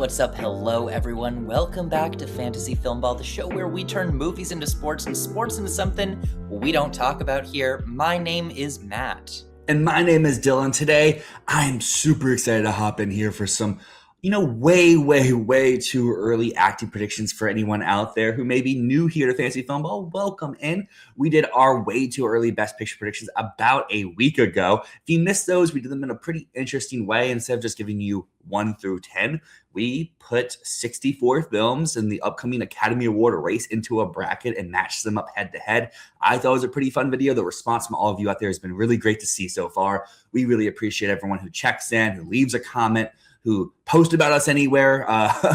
What's up? Hello, everyone. Welcome back to Fantasy Filmball, the show where we turn movies into sports and sports into something we don't talk about here. My name is Matt. And my name is Dylan. Today, I'm super excited to hop in here for some, way too early acting predictions for anyone out there who may be new here to Fantasy Filmball. Welcome in. We did our way too early Best Picture predictions about a week ago. If you missed those, we did them in a pretty interesting way. Instead of just giving you 1 through 10, we put 64 films in the upcoming Academy Award race into a bracket and matched them up head to head. I thought it was a pretty fun video. The response from all of you out there has been really great to see so far. We really appreciate everyone who checks in, who leaves a comment, who post about us anywhere.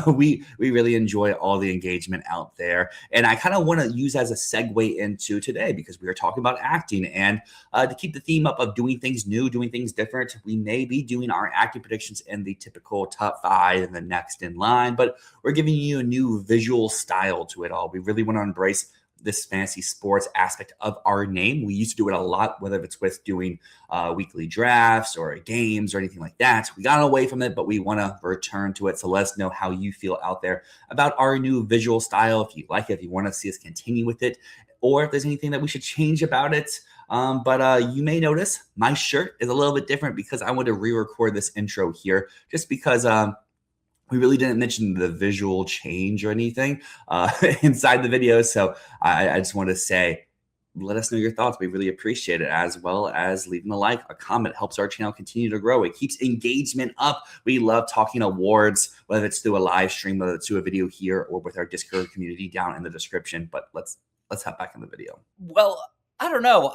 We really enjoy all the engagement out there. And I kind of want to use as a segue into today, because we are talking about acting, and to keep the theme up of doing things new, doing things different, we may be doing our acting predictions in the typical top 5 and the next in line, but we're giving you a new visual style to it all. We really want to embrace this fantasy sports aspect of our name. We used to do it a lot, whether it's with doing weekly drafts or games or anything like that. We got away from it, but we want to return to it. So let us know how you feel out there about our new visual style. If you like it, if you want to see us continue with it, or if there's anything that we should change about it. But you may notice my shirt is a little bit different because I want to re-record this intro here, just because we really didn't mention the visual change or anything inside the video. So I just want to say, let us know your thoughts. We really appreciate it, as well as leaving a like, a comment. Helps our channel continue to grow. It keeps engagement up. We love talking awards, whether it's through a live stream, whether it's through a video here, or with our Discord community down in the description. But let's hop back in the video. Well, I don't know.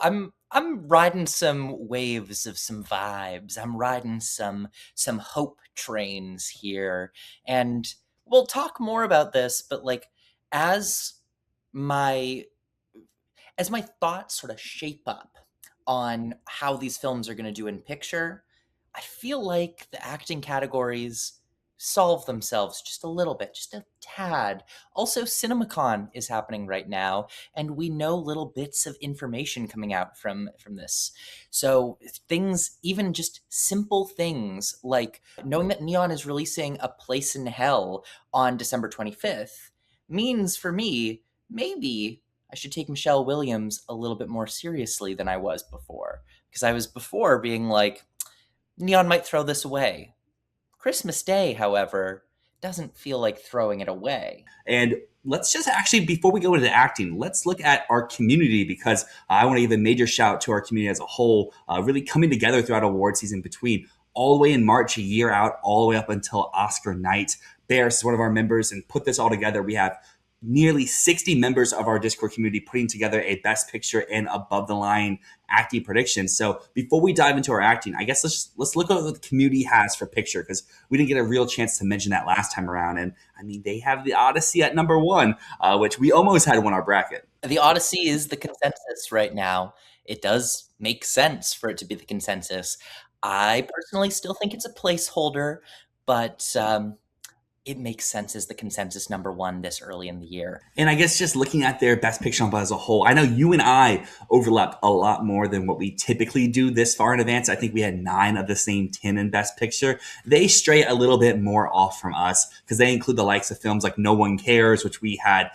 I'm riding some waves of some vibes. I'm riding some hope trains here, and we'll talk more about this. But like, as my thoughts sort of shape up on how these films are going to do in picture, I feel like the acting categories solve themselves just a little bit, just a tad. Also, CinemaCon is happening right now, and we know little bits of information coming out from this. So things, even just simple things like knowing that Neon is releasing A Place in Hell on December 25th means, for me, maybe I should take Michelle Williams a little bit more seriously than I was before. Because I was before being like, Neon might throw this away. Christmas Day, however, doesn't feel like throwing it away. And let's just actually, before we go into acting, let's look at our community, because I want to give a major shout out to our community as a whole, really coming together throughout award season, between all the way in March, a year out, all the way up until Oscar night. Bears is one of our members and put this all together. We have nearly 60 members of our Discord community putting together a Best Picture and above the line acting prediction. So before we dive into our acting, I guess let's look at what the community has for picture, because we didn't get a real chance to mention that last time around. And I mean, they have The Odyssey at number 1, which we almost had won our bracket. The Odyssey is the consensus right now. It does make sense for it to be the consensus. I personally still think it's a placeholder, but it makes sense as the consensus number 1 this early in the year. And I guess just looking at their Best Picture as a whole, I know you and I overlapped a lot more than what we typically do this far in advance. I think we had 9 of the same 10 in Best Picture. They stray a little bit more off from us, because they include the likes of films like No One Cares, which we had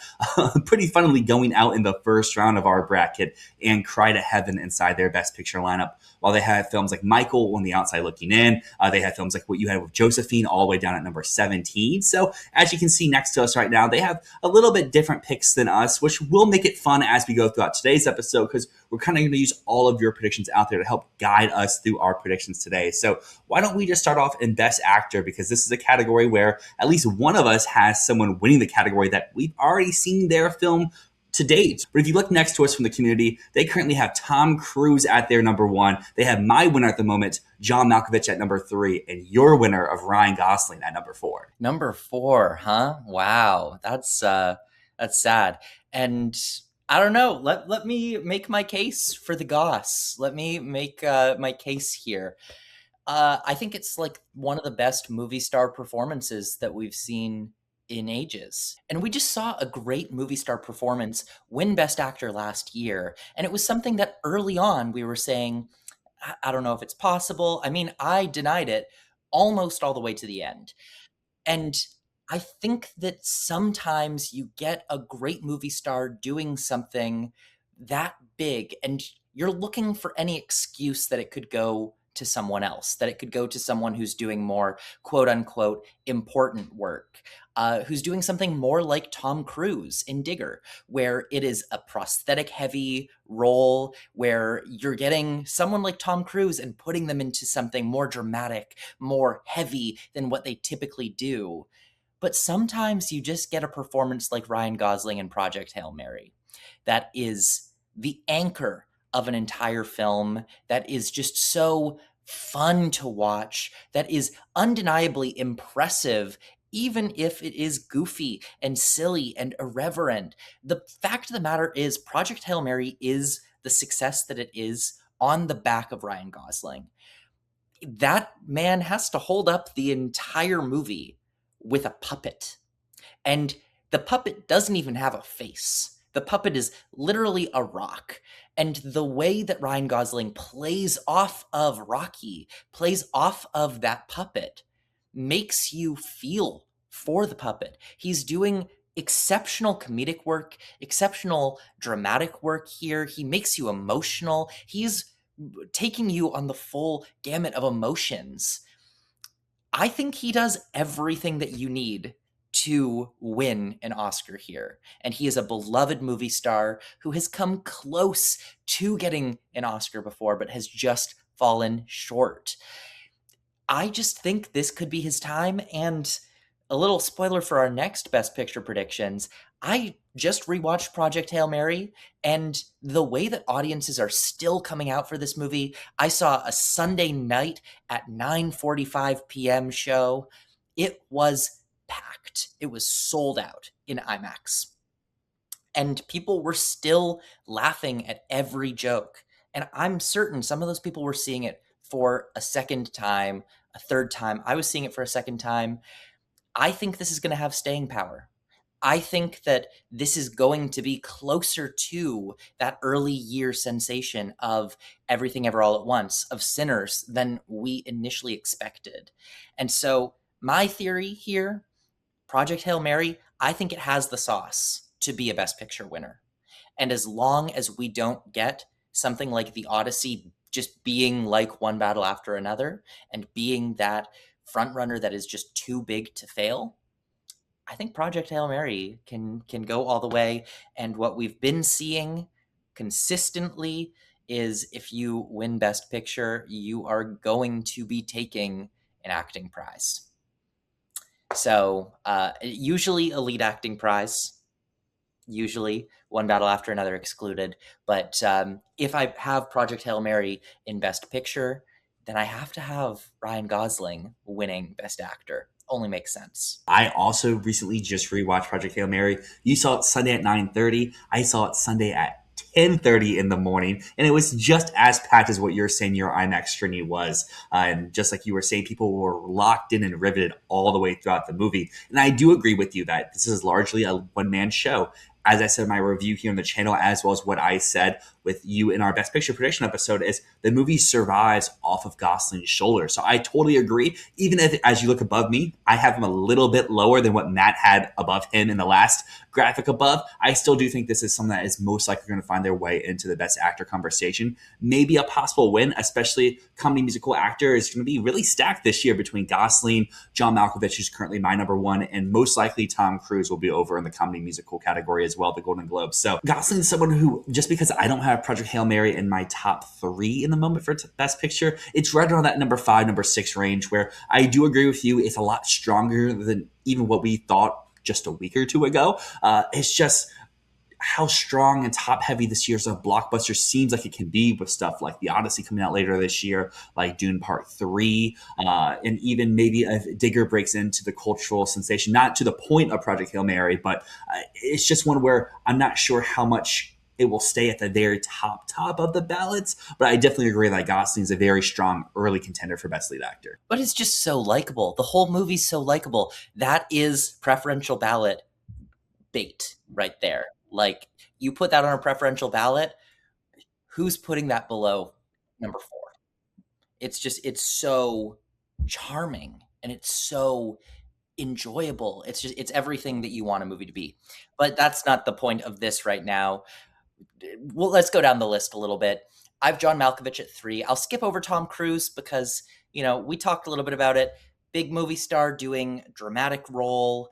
pretty funnily going out in the first round of our bracket, and Cry to Heaven inside their Best Picture lineup. While they had films like Michael on the outside looking in, they had films like what you had with Josephine all the way down at number 17. So as you can see next to us right now, they have a little bit different picks than us, which will make it fun as we go throughout today's episode, because we're kind of going to use all of your predictions out there to help guide us through our predictions today. So why don't we just start off in Best Actor, because this is a category where at least one of us has someone winning the category that we've already seen their film to date. But if you look next to us from the community, they currently have Tom Cruise at their number 1. They have my winner at the moment, John Malkovich, at number 3, and your winner of Ryan Gosling at number 4. Number 4, huh? Wow, that's sad. And I don't know. Let me make my case for the Goss. Let me make my case here. I think it's like one of the best movie star performances that we've seen in ages. And we just saw a great movie star performance win Best Actor last year. And it was something that early on we were saying, I don't know if it's possible. I mean, I denied it almost all the way to the end. And I think that sometimes you get a great movie star doing something that big, and you're looking for any excuse that it could go to someone else, that it could go to someone who's doing more quote unquote important work, who's doing something more like Tom Cruise in Digger, where it is a prosthetic heavy role, where you're getting someone like Tom Cruise and putting them into something more dramatic, more heavy than what they typically do. But sometimes you just get a performance like Ryan Gosling in Project Hail Mary that is the anchor of an entire film, that is just so fun to watch, that is undeniably impressive, even if it is goofy and silly and irreverent. The fact of the matter is, Project Hail Mary is the success that it is on the back of Ryan Gosling. That man has to hold up the entire movie with a puppet. And the puppet doesn't even have a face. The puppet is literally a rock. And the way that Ryan Gosling plays off of Rocky, plays off of that puppet, makes you feel for the puppet. He's doing exceptional comedic work, exceptional dramatic work here. He makes you emotional. He's taking you on the full gamut of emotions. I think he does everything that you need to win an Oscar here. And he is a beloved movie star who has come close to getting an Oscar before, but has just fallen short. I just think this could be his time. And a little spoiler for our next Best Picture predictions, I just rewatched Project Hail Mary, and the way that audiences are still coming out for this movie, I saw a Sunday night at 9:45 p.m. show. It was packed. It was sold out in IMAX. And people were still laughing at every joke. And I'm certain some of those people were seeing it for a second time, a third time. I was seeing it for a second time. I think this is going to have staying power. I think that this is going to be closer to that early year sensation of Everything Ever All at Once, of Sinners, than we initially expected. And so, my theory here, Project Hail Mary, I think it has the sauce to be a Best Picture winner. And as long as we don't get something like The Odyssey just being like One Battle After Another and being that frontrunner that is just too big to fail, I think Project Hail Mary can go all the way. And what we've been seeing consistently is if you win Best Picture, you are going to be taking an acting prize. So usually a lead acting prize, usually One Battle After Another excluded. But if I have Project Hail Mary in Best Picture, then I have to have Ryan Gosling winning Best Actor. Only makes sense. I also recently just rewatched Project Hail Mary. You saw it Sunday at 9:30. I saw it Sunday at 10:30 in the morning, and it was just as packed as what you're saying your IMAX journey was. And just like you were saying, people were locked in and riveted all the way throughout the movie. And I do agree with you that this is largely a one-man show. As I said in my review here on the channel, as well as what I said with you in our Best Picture prediction episode, is the movie survives off of Gosling's shoulders. So I totally agree. Even if, as you look above me, I have him a little bit lower than what Matt had above him in the last graphic above. I still do think this is something that is most likely going to find their way into the Best Actor conversation. Maybe a possible win, especially comedy musical actor, is going to be really stacked this year between Gosling, John Malkovich, who's currently my number one, and most likely Tom Cruise will be over in the comedy musical category as well, the Golden Globes. So Gosling is someone who, just because I don't have Project Hail Mary in my top 3 in the moment for Best Picture, it's right around that number 5, number 6 range, where I do agree with you. It's a lot stronger than even what we thought just a week or two ago. It's just how strong and top heavy this year's of blockbuster seems like it can be, with stuff like The Odyssey coming out later this year, like Dune Part 3, and even maybe if Digger breaks into the cultural sensation, not to the point of Project Hail Mary, but it's just one where I'm not sure how much it will stay at the very top of the ballots, but I definitely agree that Gosling's a very strong early contender for Best Lead Actor. But it's just so likable. The whole movie's so likable. That is preferential ballot bait right there. Like, you put that on a preferential ballot, who's putting that below number 4? It's so charming, and it's so enjoyable. It's everything that you want a movie to be. But that's not the point of this right now. Well, let's go down the list a little bit. I've John Malkovich at 3. I'll skip over Tom Cruise because, we talked a little bit about it. Big movie star doing dramatic role,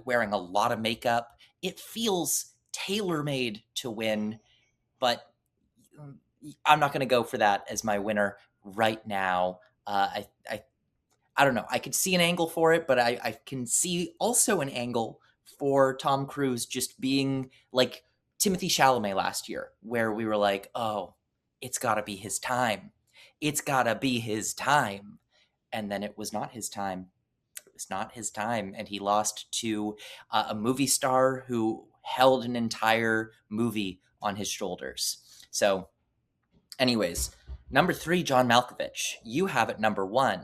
wearing a lot of makeup. It feels tailor-made to win, but I'm not going to go for that as my winner right now. I don't know. I could see an angle for it, but I can see also an angle for Tom Cruise just being like Timothy Chalamet last year, where we were like, oh, it's got to be his time. It's got to be his time. And then it was not his time. It was not his time. And he lost to a movie star who held an entire movie on his shoulders. So anyways, number 3, John Malkovich. You have it number 1.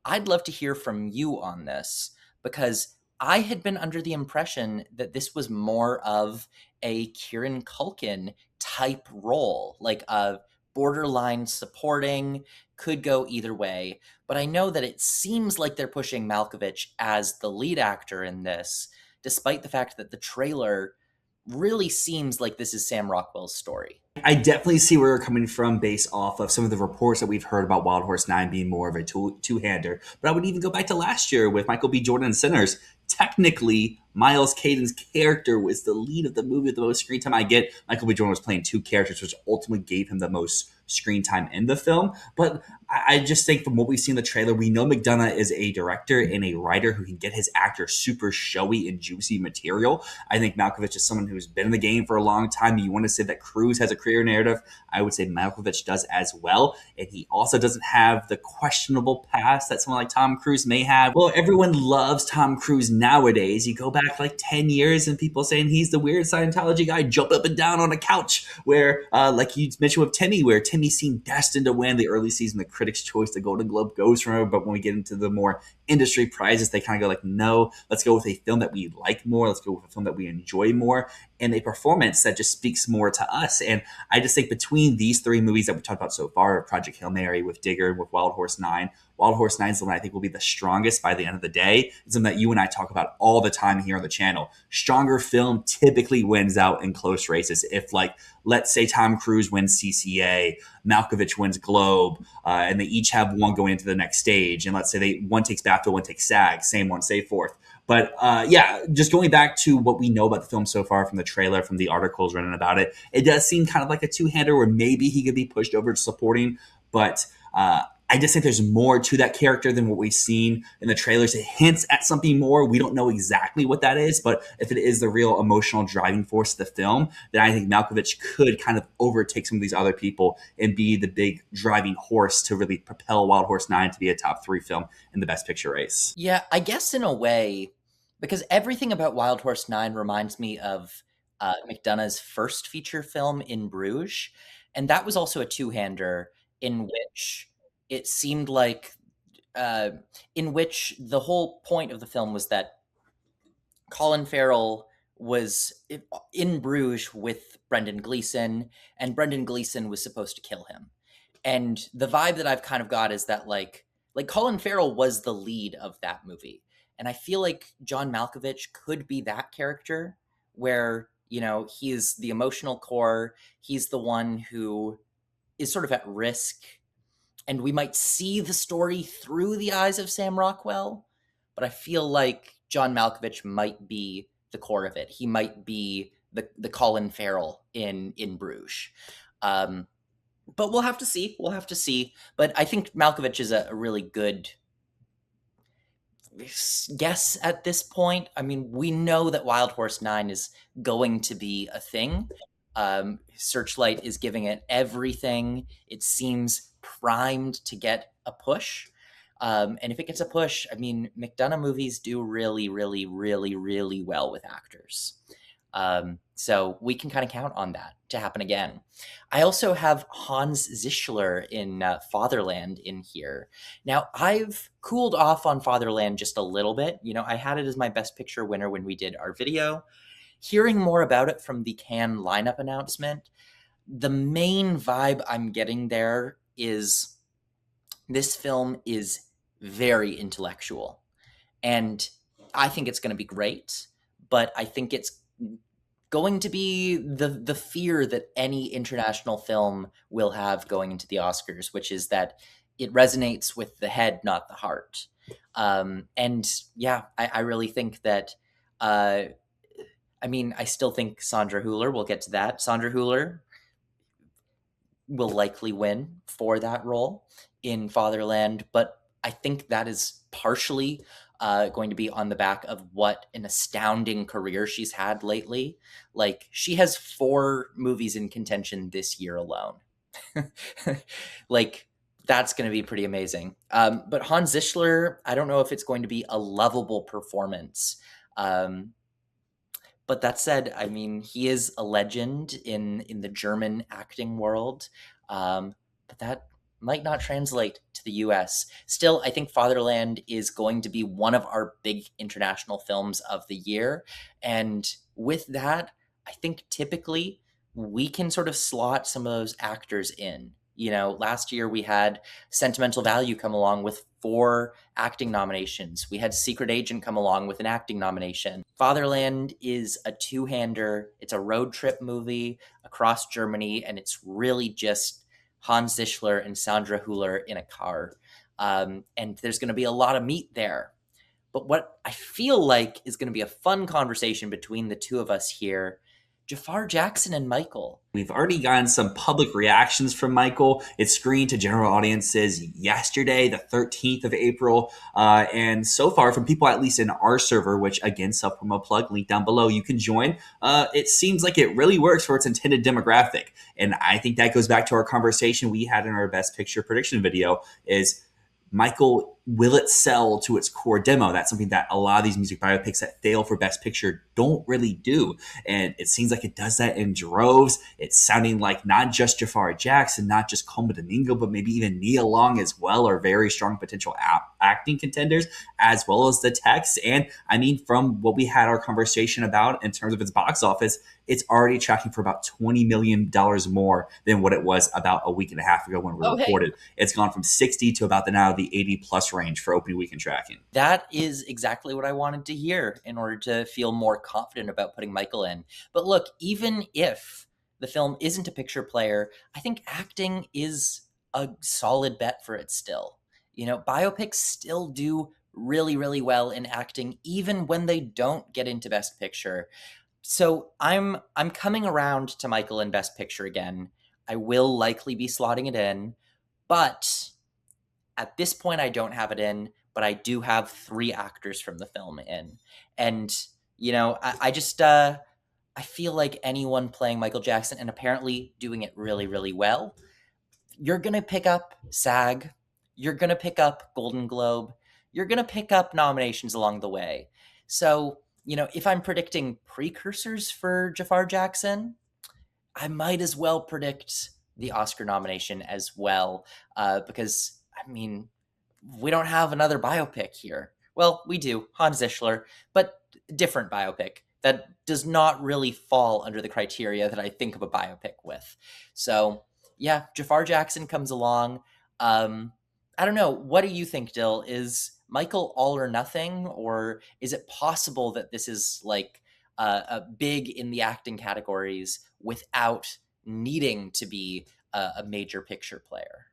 I'd love to hear from you on this because I had been under the impression that this was more of a Kieran Culkin type role, like a borderline supporting, could go either way. But I know that it seems like they're pushing Malkovich as the lead actor in this, despite the fact that the trailer really seems like this is Sam Rockwell's story. I definitely see where you're coming from based off of some of the reports that we've heard about Wild Horse 9 being more of a two-hander. But I would even go back to last year with Michael B. Jordan in Sinners. Technically, Miles Caden's character was the lead of the movie with the most screen time. I get Michael B. Jordan was playing two characters, which ultimately gave him the most screen time in the film. But I just think from what we've seen in the trailer, we know McDonough is a director and a writer who can get his actors super showy and juicy material. I think Malkovich is someone who's been in the game for a long time. You want to say that Cruise has a career narrative. I would say Malkovich does as well. And he also doesn't have the questionable past that someone like Tom Cruise may have. Well, everyone loves Tom Cruise nowadays. You go back like 10 years and people saying he's the weird Scientology guy jumping up and down on a couch where, like you mentioned with Timmy, where Timmy seemed destined to win the early season. The Critics' Choice, the Golden Globe goes from her. But when we get into the more industry prizes, they kind of go like, no, let's go with a film that we like more. Let's go with a film that we enjoy more and a performance that just speaks more to us. And I just think between these three movies that we talked about so far, Project Hail Mary, with Digger, with Wild Horse 9, Wild Horse 9 is the one I think will be the strongest by the end of the day. It's something that you and I talk about all the time here on the channel. Stronger film typically wins out in close races. If, like, let's say Tom Cruise wins CCA, Malkovich wins Globe, and they each have one going into the next stage. And let's say one takes BAFTA, one takes SAG, same one, say forth. But yeah, just going back to what we know about the film so far from the trailer, from the articles written about it, it does seem kind of like a two-hander where maybe he could be pushed over to supporting. But I just think there's more to that character than what we've seen in the trailers. It hints at something more. We don't know exactly what that is, but if it is the real emotional driving force of the film, then I think Malkovich could kind of overtake some of these other people and be the big driving horse to really propel Wild Horse 9 to be a top 3 film in the Best Picture race. Yeah, I guess in a way, because everything about Wild Horse 9 reminds me of McDonough's first feature film, In Bruges. And that was also a two-hander in which it seemed like, in which the whole point of the film was that Colin Farrell was in Bruges with Brendan Gleeson, and Brendan Gleeson was supposed to kill him. And the vibe that I've kind of got is that like Colin Farrell was the lead of that movie. And I feel like John Malkovich could be that character where, he's the emotional core, he's the one who is sort of at risk, and we might see the story through the eyes of Sam Rockwell, but I feel like John Malkovich might be the core of it. He might be the Colin Farrell in Bruges. But we'll have to see. We'll have to see. But I think Malkovich is a really good guess at this point. I mean, we know that Wild Horse 9 is going to be a thing. Searchlight is giving it everything. It seems primed to get a push. And if it gets a push, I mean, McDonough movies do really, really, really, really well with actors. So we can kind of count on that to happen again. I also have Hans Zischler in Fatherland in here. Now, I've cooled off on Fatherland just a little bit. I had it as my Best Picture winner when we did our video. Hearing more about it from the Cannes lineup announcement, the main vibe I'm getting there is this film is very intellectual. And I think it's going to be great, but I think it's going to be the fear that any international film will have going into the Oscars, which is that it resonates with the head, not the heart. And yeah, I really think that. Uh, I mean, I still think Sandra Hüller. We'll get to that. Sandra Hüller will likely win for that role in Fatherland, but I think that is partially going to be on the back of what an astounding career she's had lately. Like, she has 4 movies in contention this year alone. Like, that's going to be pretty amazing. But Hans Zischler, I don't know if it's going to be a lovable performance. Um, but that said, I mean, he is a legend in the German acting world, but that might not translate to the U.S. Still, I think Fatherland is going to be one of our big international films of the year, and with that, I think typically we can sort of slot some of those actors in. You know, last year we had Sentimental Value come along with 4 acting nominations. We had Secret Agent come along with an acting nomination. Fatherland is a two-hander. It's a road trip movie across Germany, and it's really just Hans Zischler and Sandra Hüller in a car. And there's going to be a lot of meat there. But what I feel like is going to be a fun conversation between the two of us here, Jafar Jackson and Michael. We've already gotten some public reactions from Michael. It screened to general audiences yesterday, the 13th of April. And so far, from people at least in our server, which again, subpromo plug, link down below, you can join. It seems like it really works for its intended demographic. And I think that goes back to our conversation we had in our Best Picture prediction video is, Michael, will it sell to its core demo? That's something that a lot of these music biopics that fail for Best Picture don't really do. And it seems like it does that in droves. It's sounding like not just Jafar Jackson, not just Colma Domingo, but maybe even Nia Long as well are very strong potential acting contenders, as well as the text. And I mean, from what we had our conversation about in terms of its box office, it's already tracking for about $20 million more than what it was about a week and a half ago when we reported. It's gone from 60 to about the 80 plus range for opening weekend tracking. That is exactly what I wanted to hear in order to feel more confident about putting Michael in. But look, even if the film isn't a picture player, I think acting is a solid bet for it still. You know, biopics still do really, really well in acting, even when they don't get into Best Picture. So I'm coming around to Michael in Best Picture again. I will likely be slotting it in, but at this point I don't have it in, but I do have 3 actors from the film in. And, you know, I just I feel like anyone playing Michael Jackson and apparently doing it really, really well, you're going to pick up SAG, you're going to pick up Golden Globe, you're going to pick up nominations along the way. So, you know, if I'm predicting precursors for Jafar Jackson, I might as well predict the Oscar nomination as well, because, I mean, we don't have another biopic here. Well, we do, Hans Zischler, but different biopic that does not really fall under the criteria that I think of a biopic with. So, yeah, Jafar Jackson comes along. I don't know. What do you think, Dyl? Is Michael all or nothing, or is it possible that this is like a big in the acting categories without needing to be a major picture player?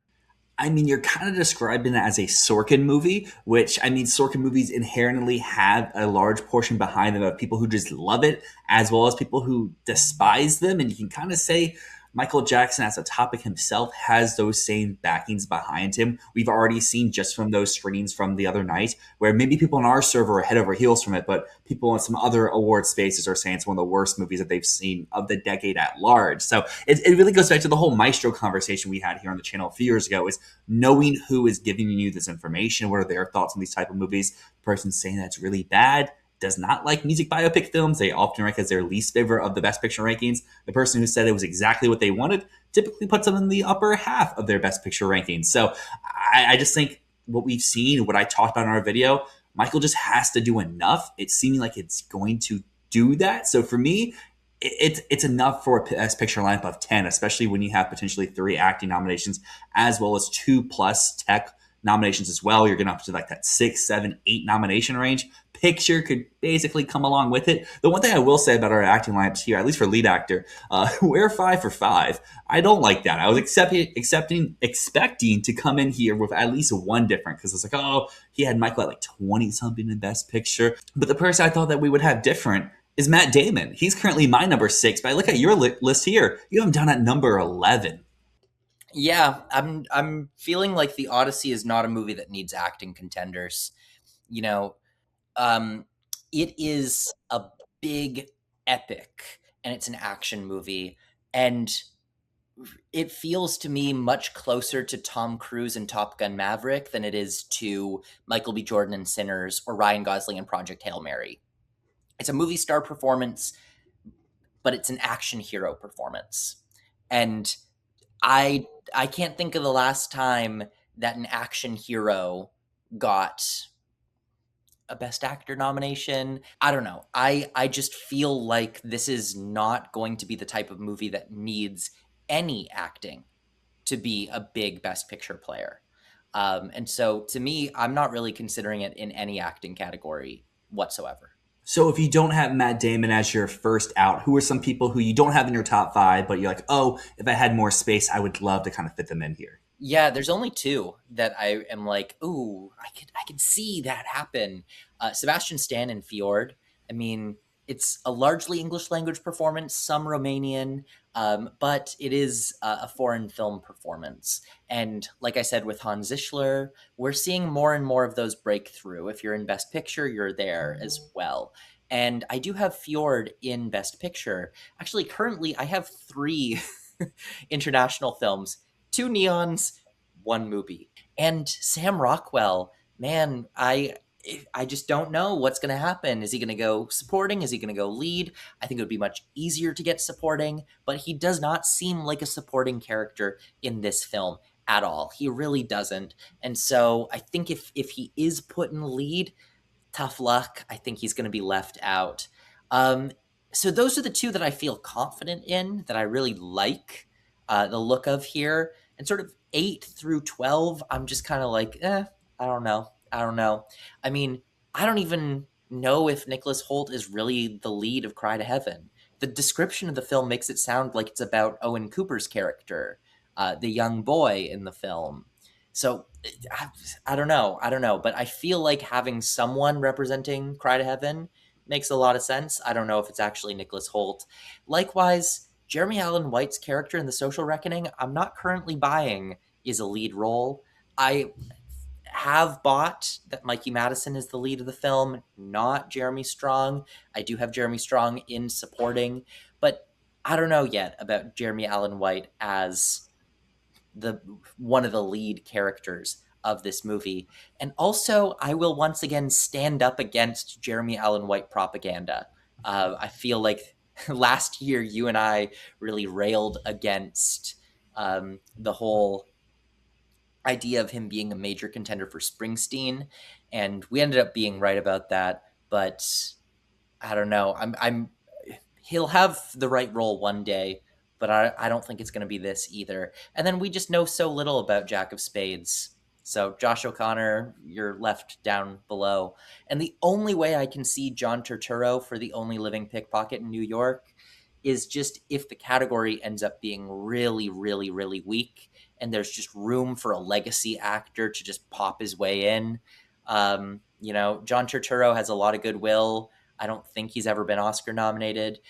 I mean, you're kind of describing it as a Sorkin movie, which, I mean, Sorkin movies inherently have a large portion behind them of people who just love it, as well as people who despise them. And you can kind of say Michael Jackson, as a topic himself, has those same backings behind him. We've already seen just from those screenings from the other night, where maybe people in our server are head over heels from it, but people in some other award spaces are saying it's one of the worst movies that they've seen of the decade at large. So it really goes back to the whole Maestro conversation we had here on the channel a few years ago, is knowing who is giving you this information. What are their thoughts on these type of movies? The person saying that's really bad does not like music biopic films. They often rank as their least favorite of the Best Picture rankings. The person who said it was exactly what they wanted typically puts them in the upper half of their Best Picture rankings. So I just think what we've seen, what I talked about in our video, Michael just has to do enough. It's seeming like it's going to do that. So for me, it's enough for a Best Picture lineup of 10, especially when you have potentially 3 acting nominations as well as 2 plus tech nominations as well. You're getting up to like that 6, 7, 8 nomination range. Picture could basically come along with it. The one thing I will say about our acting lineups here, at least for lead actor, we're 5 for 5. I don't like that. I was expecting to come in here with at least one different, because it's like, oh, he had Michael at like 20 something in Best Picture. But the person I thought that we would have different is Matt Damon. He's currently my number 6, but I look at your list here. You have him down at number 11. Yeah, I'm feeling like The Odyssey is not a movie that needs acting contenders. You know, um, it is a big epic, and it's an action movie, and it feels to me much closer to Tom Cruise in Top Gun Maverick than it is to Michael B. Jordan in Sinners or Ryan Gosling in Project Hail Mary. It's a movie star performance, but it's an action hero performance. And I can't think of the last time that an action hero got a best actor nomination. I don't know. I just feel like this is not going to be the type of movie that needs any acting to be a big best picture player. And so to me, I'm not really considering it in any acting category whatsoever. So if you don't have Matt Damon as your first out, who are some people who you don't have in your top 5, but you're like, oh, if I had more space, I would love to kind of fit them in here? Yeah, there's only two that I am like, ooh, I could see that happen. Sebastian Stan and Fjord. I mean, it's a largely English language performance, some Romanian, but it is a foreign film performance. And like I said with Hans Zischler, we're seeing more and more of those break through. If you're in Best Picture, you're there as well. And I do have Fjord in Best Picture. Actually, currently, I have three international films, two neons, one movie. And Sam Rockwell, man, I just don't know what's going to happen. Is he going to go supporting? Is he going to go lead? I think it would be much easier to get supporting, but he does not seem like a supporting character in this film at all. He really doesn't. And so I think if he is put in the lead, tough luck. I think he's going to be left out. Um, so those are the two that I feel confident in, that I really like the look of here. And sort of 8 through 12, I'm just kind of like, I don't know. I don't know. I mean, I don't even know if Nicholas Hoult is really the lead of Cry to Heaven. The description of the film makes it sound like it's about Owen Cooper's character, the young boy in the film. So I don't know. I don't know. But I feel like having someone representing Cry to Heaven makes a lot of sense. I don't know if it's actually Nicholas Hoult. Likewise, Jeremy Allen White's character in The Social Reckoning, I'm not currently buying is a lead role. I have bought that Mikey Madison is the lead of the film, not Jeremy Strong. I do have Jeremy Strong in supporting, but I don't know yet about Jeremy Allen White as the one of the lead characters of this movie. And also, I will once again stand up against Jeremy Allen White propaganda. I feel like last year you and I really railed against the whole idea of him being a major contender for Springsteen, and we ended up being right about that. But I don't know. I'm he'll have the right role one day, but I don't think it's going to be this either. And then we just know so little about Jack of Spades. So Josh O'Connor, you're left down below. And the only way I can see John Turturro for The Only Living Pickpocket in New York is just if the category ends up being really, really, really weak and there's just room for a legacy actor to just pop his way in. John Turturro has a lot of goodwill. I don't think he's ever been Oscar nominated.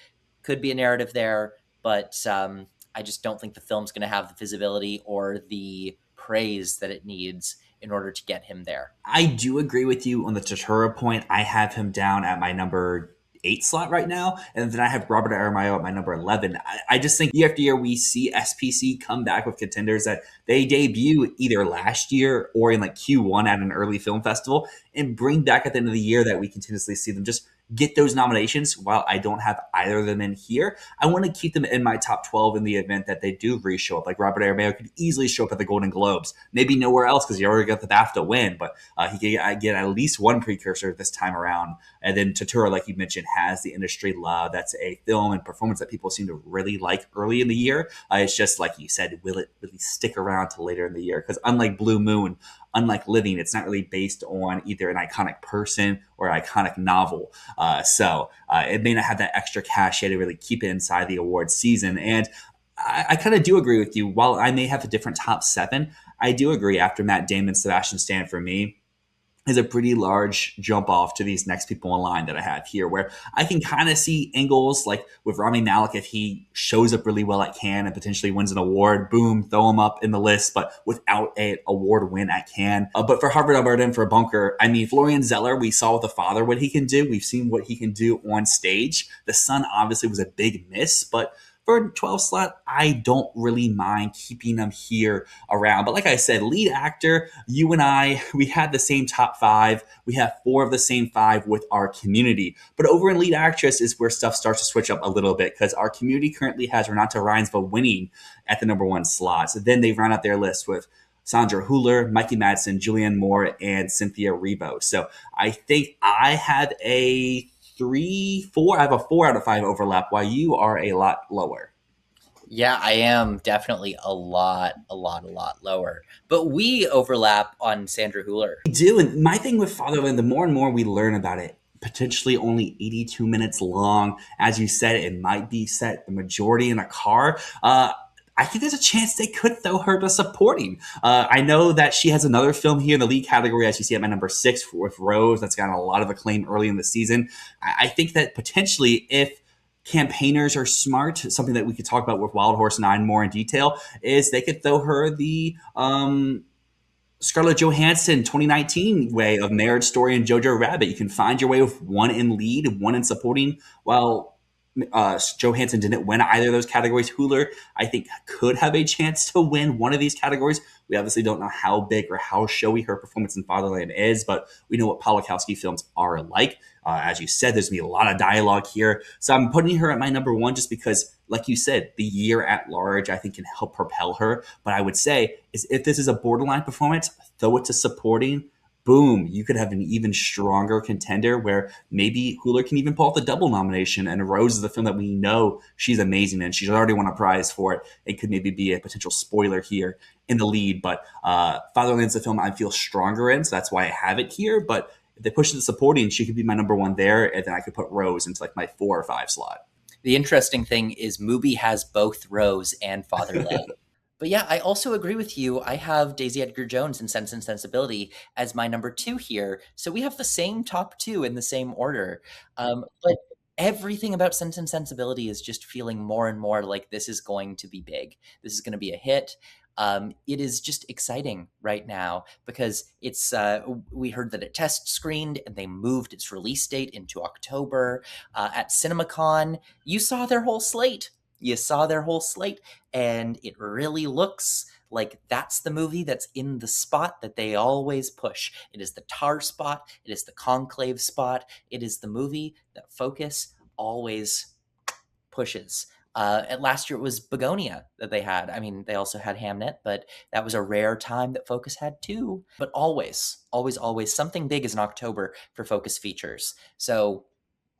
Could be a narrative there, but I just don't think the film's going to have the visibility or the praise that it needs in order to get him there. I do agree with you on the Turturro point. I have him down at my number 8 slot right now, and then I have Robert Aramayo at my number 11. I just think year after year we see SPC come back with contenders that they debut either last year or in like Q1 at an early film festival and bring back at the end of the year that we continuously see them just get those nominations. While I don't have either of them in here, I want to keep them in my top 12 in the event that they do re-show up. Like Robert Aramayo could easily show up at the Golden Globes, maybe nowhere else because he already got the BAFTA win, but he could get at least one precursor this time around. And then Turturro, like you mentioned, has the industry love. That's a film and performance that people seem to really like early in the year. It's just like you said, will it really stick around till later in the year? Because unlike Blue Moon, unlike Living, it's not really based on either an iconic person or an iconic novel. So it may not have that extra cachet to really keep it inside the awards season. And I kind of do agree with you. While I may have a different top seven, I do agree after Matt Damon, Sebastian Stan for me is a pretty large jump off to these next people in line that I have here, where I can kind of see angles like with Rami Malek, if he shows up really well at Cannes and potentially wins an award, boom, throw him up in the list, but without an award win at Cannes. But for Harvard, Alberta, and for Bunker, I mean, Florian Zeller, we saw with The Father what he can do. We've seen what he can do on stage. The Son obviously was a big miss, but for a 12 slot, I don't really mind keeping them here around. But like I said, lead actor, you and I, we had the same top five. We have four of the same five with our community. But over in lead actress is where stuff starts to switch up a little bit because our community currently has Renata Reinsva winning at the number one slot. So then they round out their list with Sandra Hüller, Mikey Madsen, Julianne Moore, and Cynthia Erivo. So I think I have a 3, 4. I have a 4 out of 5 overlap, while you are a lot lower. Yeah, I am definitely a lot lower. But we overlap on Sandra Hüller. We do, and my thing with Fatherland, the more and more we learn about it, potentially only 82 minutes long. As you said, it might be set the majority in a car. I think there's a chance they could throw her to supporting. I know that she has another film here in the lead category, as you see at my number 6 with Rose. That's gotten a lot of acclaim early in the season. I think that potentially if campaigners are smart, something that we could talk about with Wild Horse 9 more in detail, is they could throw her the Scarlett Johansson 2019 way of Marriage Story and Jojo Rabbit. You can find your way with one in lead, one in supporting, while Johansson didn't win either of those categories. Hüller, I think, could have a chance to win one of these categories. We obviously don't know how big or how showy her performance in Fatherland is, but we know what Polakowski films are like. As you said, there's going to be a lot of dialogue here. So I'm putting her at my number 1 just because, like you said, the year at large, I think, can help propel her. But I would say is if this is a borderline performance, throw it to supporting. Boom, you could have an even stronger contender where maybe Hüller can even pull off the double nomination, and Rose is the film that we know she's amazing in. She's already won a prize for it. It could maybe be a potential spoiler here in the lead, but Fatherland's a film I feel stronger in, so that's why I have it here. But if they push it to supporting, she could be my number 1 there, and then I could put Rose into like my 4 or 5 slot. The interesting thing is Mubi has both Rose and Fatherland. But yeah, I also agree with you. I have Daisy Edgar Jones in Sense and Sensibility as my number 2 here. So we have the same top 2 in the same order. But everything about Sense and Sensibility is just feeling more and more like this is going to be big. This is going to be a hit. It is just exciting right now because it's we heard that it test screened and they moved its release date into October. At CinemaCon, you saw their whole slate. And it really looks like that's the movie that's in the spot that they always push. It is the Tar spot. It is the Conclave spot. It is the movie that Focus always pushes. At last year it was Begonia that they had. I mean, they also had Hamnet, but that was a rare time that Focus had too. But always something big is in October for Focus features. So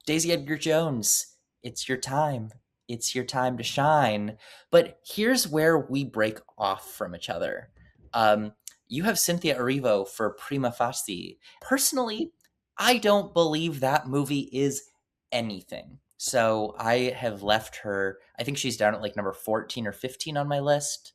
Daisy Edgar Jones, it's your time. It's your time to shine. But here's where we break off from each other. You have Cynthia Erivo for Prima Facie. Personally, I don't believe that movie is anything. So I have left her. I think she's down at like number 14 or 15 on my list.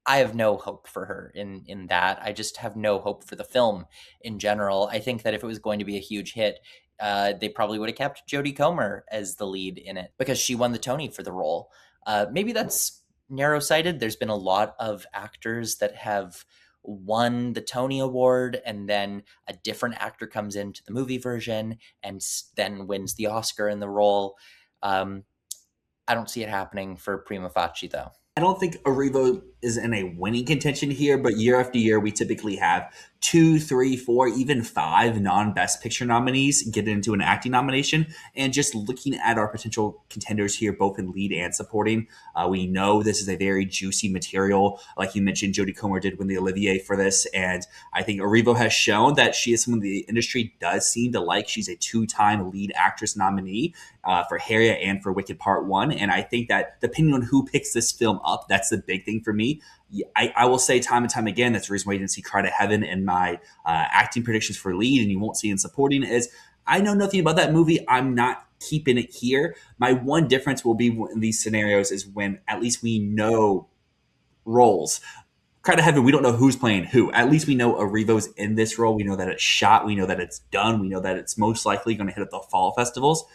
I have no hope for her in that. I just have no hope for the film in general. I think that if it was going to be a huge hit, they probably would have kept Jodie Comer as the lead in it because she won the Tony for the role. Maybe that's narrow-sighted. There's been a lot of actors that have won the Tony Award and then a different actor comes into the movie version and then wins the Oscar in the role. I don't see it happening for Prima Facie, though. I don't think Erivo is in a winning contention here, but year after year, we typically have 2, 3, 4, even 5 non-Best Picture nominees get into an acting nomination. And just looking at our potential contenders here, both in lead and supporting, we know this is a very juicy material. Like you mentioned, Jodie Comer did win the Olivier for this, and I think Erivo has shown that she is someone the industry does seem to like. She's a 2-time lead actress nominee for Harriet and for Wicked Part 1, and I think that depending on who picks this film up, that's the big thing for me. I will say time and time again, that's the reason why you didn't see Cry to Heaven in my acting predictions for lead, and you won't see in supporting is I know nothing about that movie. I'm not keeping it here. My one difference will be in these scenarios is when at least we know roles. Cry to Heaven, we don't know who's playing who. At least we know Arrivo's in this role. We know that it's shot. We know that it's done. We know that it's most likely going to hit at the fall festivals.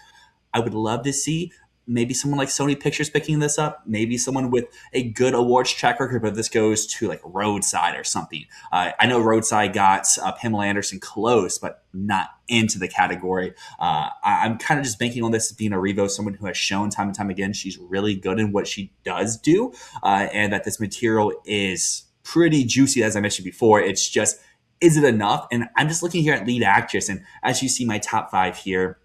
I would love to see maybe someone like Sony Pictures picking this up, maybe someone with a good awards track record, but this goes to like Roadside or something. I know Roadside got Pamela Anderson close, but not into the category. I'm kind of just banking on this being a Revo, someone who has shown time and time again she's really good in what she does do, and that this material is pretty juicy, as I mentioned before. It's just, is it enough? And I'm just looking here at lead actress, and as you see my top five here,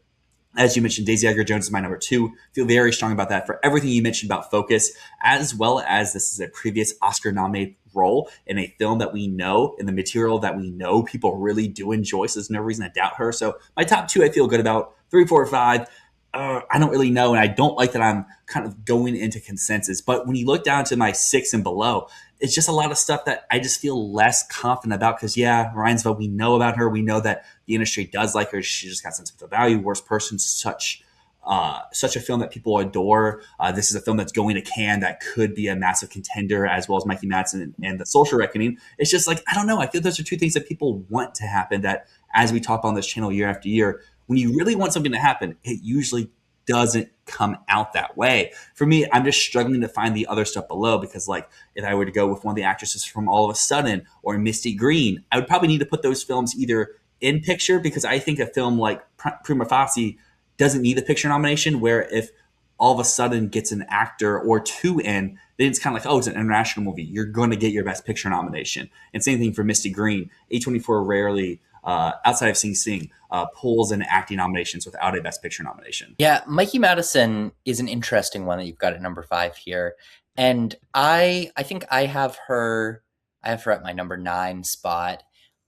as you mentioned, Daisy Edgar Jones is my number two. Feel very strong about that for everything you mentioned about focus, as well as this is a previous Oscar nominated role in a film that we know, in the material that we know people really do enjoy. So there's no reason to doubt her. So my top two, I feel good about. Three, four, five. I don't really know, and I don't like that I'm kind of going into consensus. But when you look down to my six and below, it's just a lot of stuff that I just feel less confident about. Because yeah, Rhinesville, we know about her. We know that the industry does like her. She just got sentimental value. Worst Person, such a film that people adore. This is a film that's going to Cannes that could be a massive contender, as well as Mikey Madsen and The Social Reckoning. It's just like, I don't know. I feel those are two things that people want to happen. That as we talk on this channel year after year, when you really want something to happen, it usually doesn't come out that way. For me, I'm just struggling to find the other stuff below because, like, if I were to go with one of the actresses from All of a Sudden or Misty Green, I would probably need to put those films either in picture because I think a film like Prima Facie doesn't need a picture nomination. Where if All of a Sudden gets an actor or two in, then it's kind of like, oh, it's an international movie. You're going to get your Best Picture nomination. And same thing for Misty Green. A24 rarely, outside of Sing Sing, pulls in acting nominations without a Best Picture nomination. Yeah, Mikey Madison is an interesting one that you've got at number five here. And I think I have her at my number nine spot.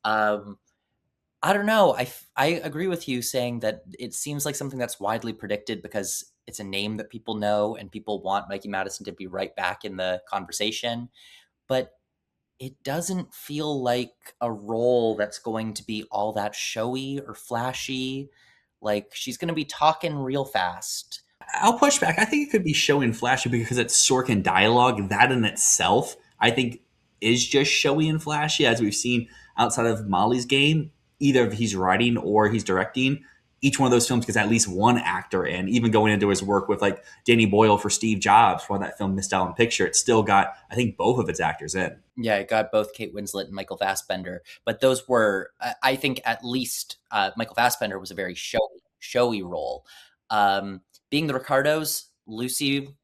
Um, I don't know. I agree with you saying that it seems like something that's widely predicted because it's a name that people know and people want Mikey Madison to be right back in the conversation. But it doesn't feel like a role that's going to be all that showy or flashy. Like she's going to be talking real fast. I'll push back. I think it could be showy and flashy because it's Sorkin dialogue. That in itself, I think, is just showy and flashy, as we've seen outside of Molly's Game. Either if he's writing or he's directing, each one of those films gets at least one actor in. Even going into his work with like Danny Boyle for Steve Jobs, while that film missed out on picture, it still got, I think, both of its actors in. Yeah, it got both Kate Winslet and Michael Fassbender, but those were, I think, at least Michael Fassbender was a very showy role. Being the Ricardos, Lucy,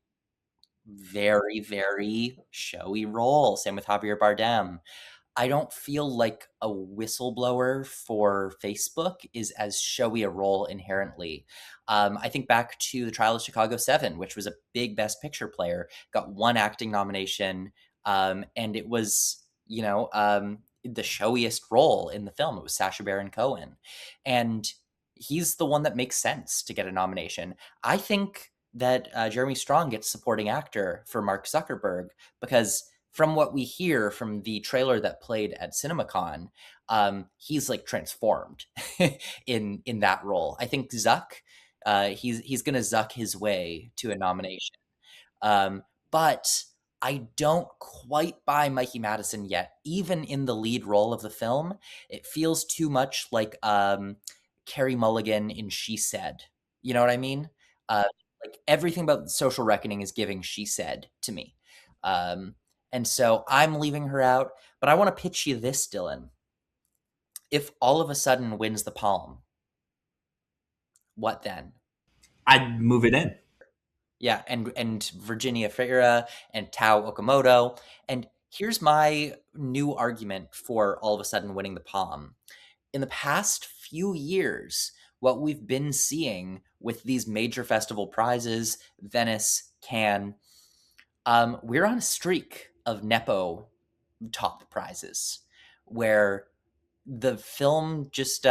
very showy role. Same with Javier Bardem. I don't feel like a whistleblower for Facebook is as showy a role inherently. I think back to the Trial of Chicago 7, which was a big Best Picture player, got one acting nomination, and it was, the showiest role in the film. It was Sacha Baron Cohen. And he's the one that makes sense to get a nomination. I think that Jeremy Strong gets supporting actor for Mark Zuckerberg because from what we hear from the trailer that played at CinemaCon, he's like transformed in that role. I think Zuck, he's gonna Zuck his way to a nomination. But I don't quite buy Mikey Madison yet. Even in the lead role of the film, it feels too much like Carrie Mulligan in She Said. You know what I mean? Uh, like everything about Social Reckoning is giving She Said to me. Um, and so I'm leaving her out. But I want to pitch you this, Dylan. If All of a Sudden wins the Palm, what then? I'd move it in. Yeah, and Virginia Fira and Tao Okamoto. And here's my new argument for All of a Sudden winning the Palm. In the past few years, what we've been seeing with these major festival prizes, Venice, Cannes, we're on a streak of Nepo top prizes where the film just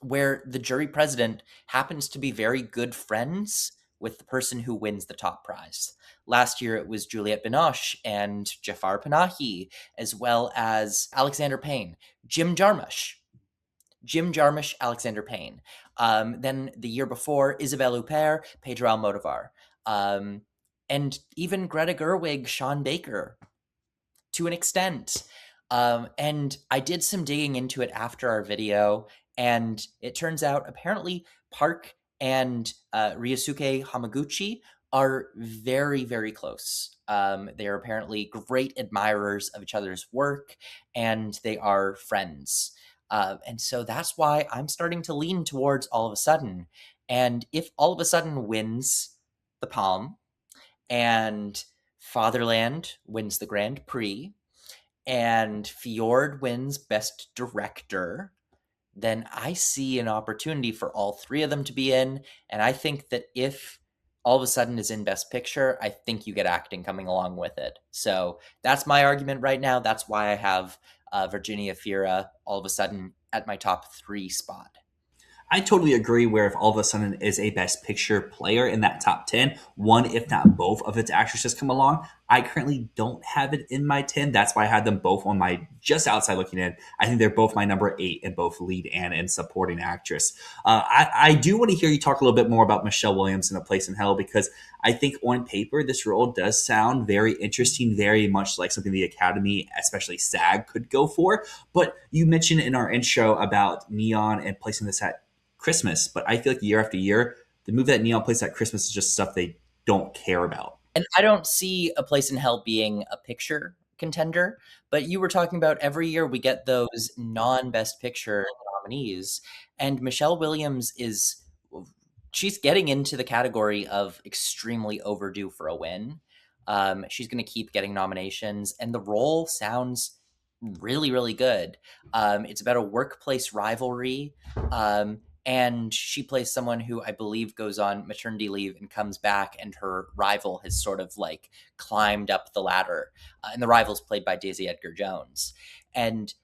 where the jury president happens to be very good friends with the person who wins the top prize. Last year it was Juliette Binoche and Jafar Panahi, as well as Alexander Payne, Jim Jarmusch. Jim Jarmusch, Alexander Payne. Then the year before, Isabelle Huppert, Pedro Almodovar. Um, and even Greta Gerwig, Sean Baker, to an extent. And I did some digging into it after our video, and it turns out apparently Park and Ryosuke Hamaguchi are very, very close. They are apparently great admirers of each other's work, and they are friends. And so that's why I'm starting to lean towards All of a Sudden. And if All of a Sudden wins the Palm, and Fatherland wins the Grand Prix, and Fjord wins Best Director, then I see an opportunity for all three of them to be in. And I think that if All of a Sudden is in Best Picture, I think you get acting coming along with it. So that's my argument right now. That's why I have Virginia Fira All of a Sudden at my top three spot. I totally agree. Where if All of a Sudden is a Best Picture player in that top 10, one, if not both, of its actresses come along. I currently don't have it in my 10. That's why I had them both on my just outside looking in. I think they're both my number 8 in both lead and in supporting actress. I do want to hear you talk a little bit more about Michelle Williams in A Place in Hell, because I think on paper this role does sound very interesting, very much like something the Academy, especially SAG, could go for. But you mentioned in our intro about Neon and placing this at Christmas, but I feel like year after year, the movie that Neon plays at Christmas is just stuff they don't care about. And I don't see A Place in Hell being a picture contender, but you were talking about every year we get those non-best picture nominees, and Michelle Williams is she's getting into the category of extremely overdue for a win. She's going to keep getting nominations, and the role sounds really, really good. It's about a workplace rivalry. And she plays someone who I believe goes on maternity leave and comes back, and her rival has sort of like climbed up the ladder. And the rival's played by Daisy Edgar Jones. And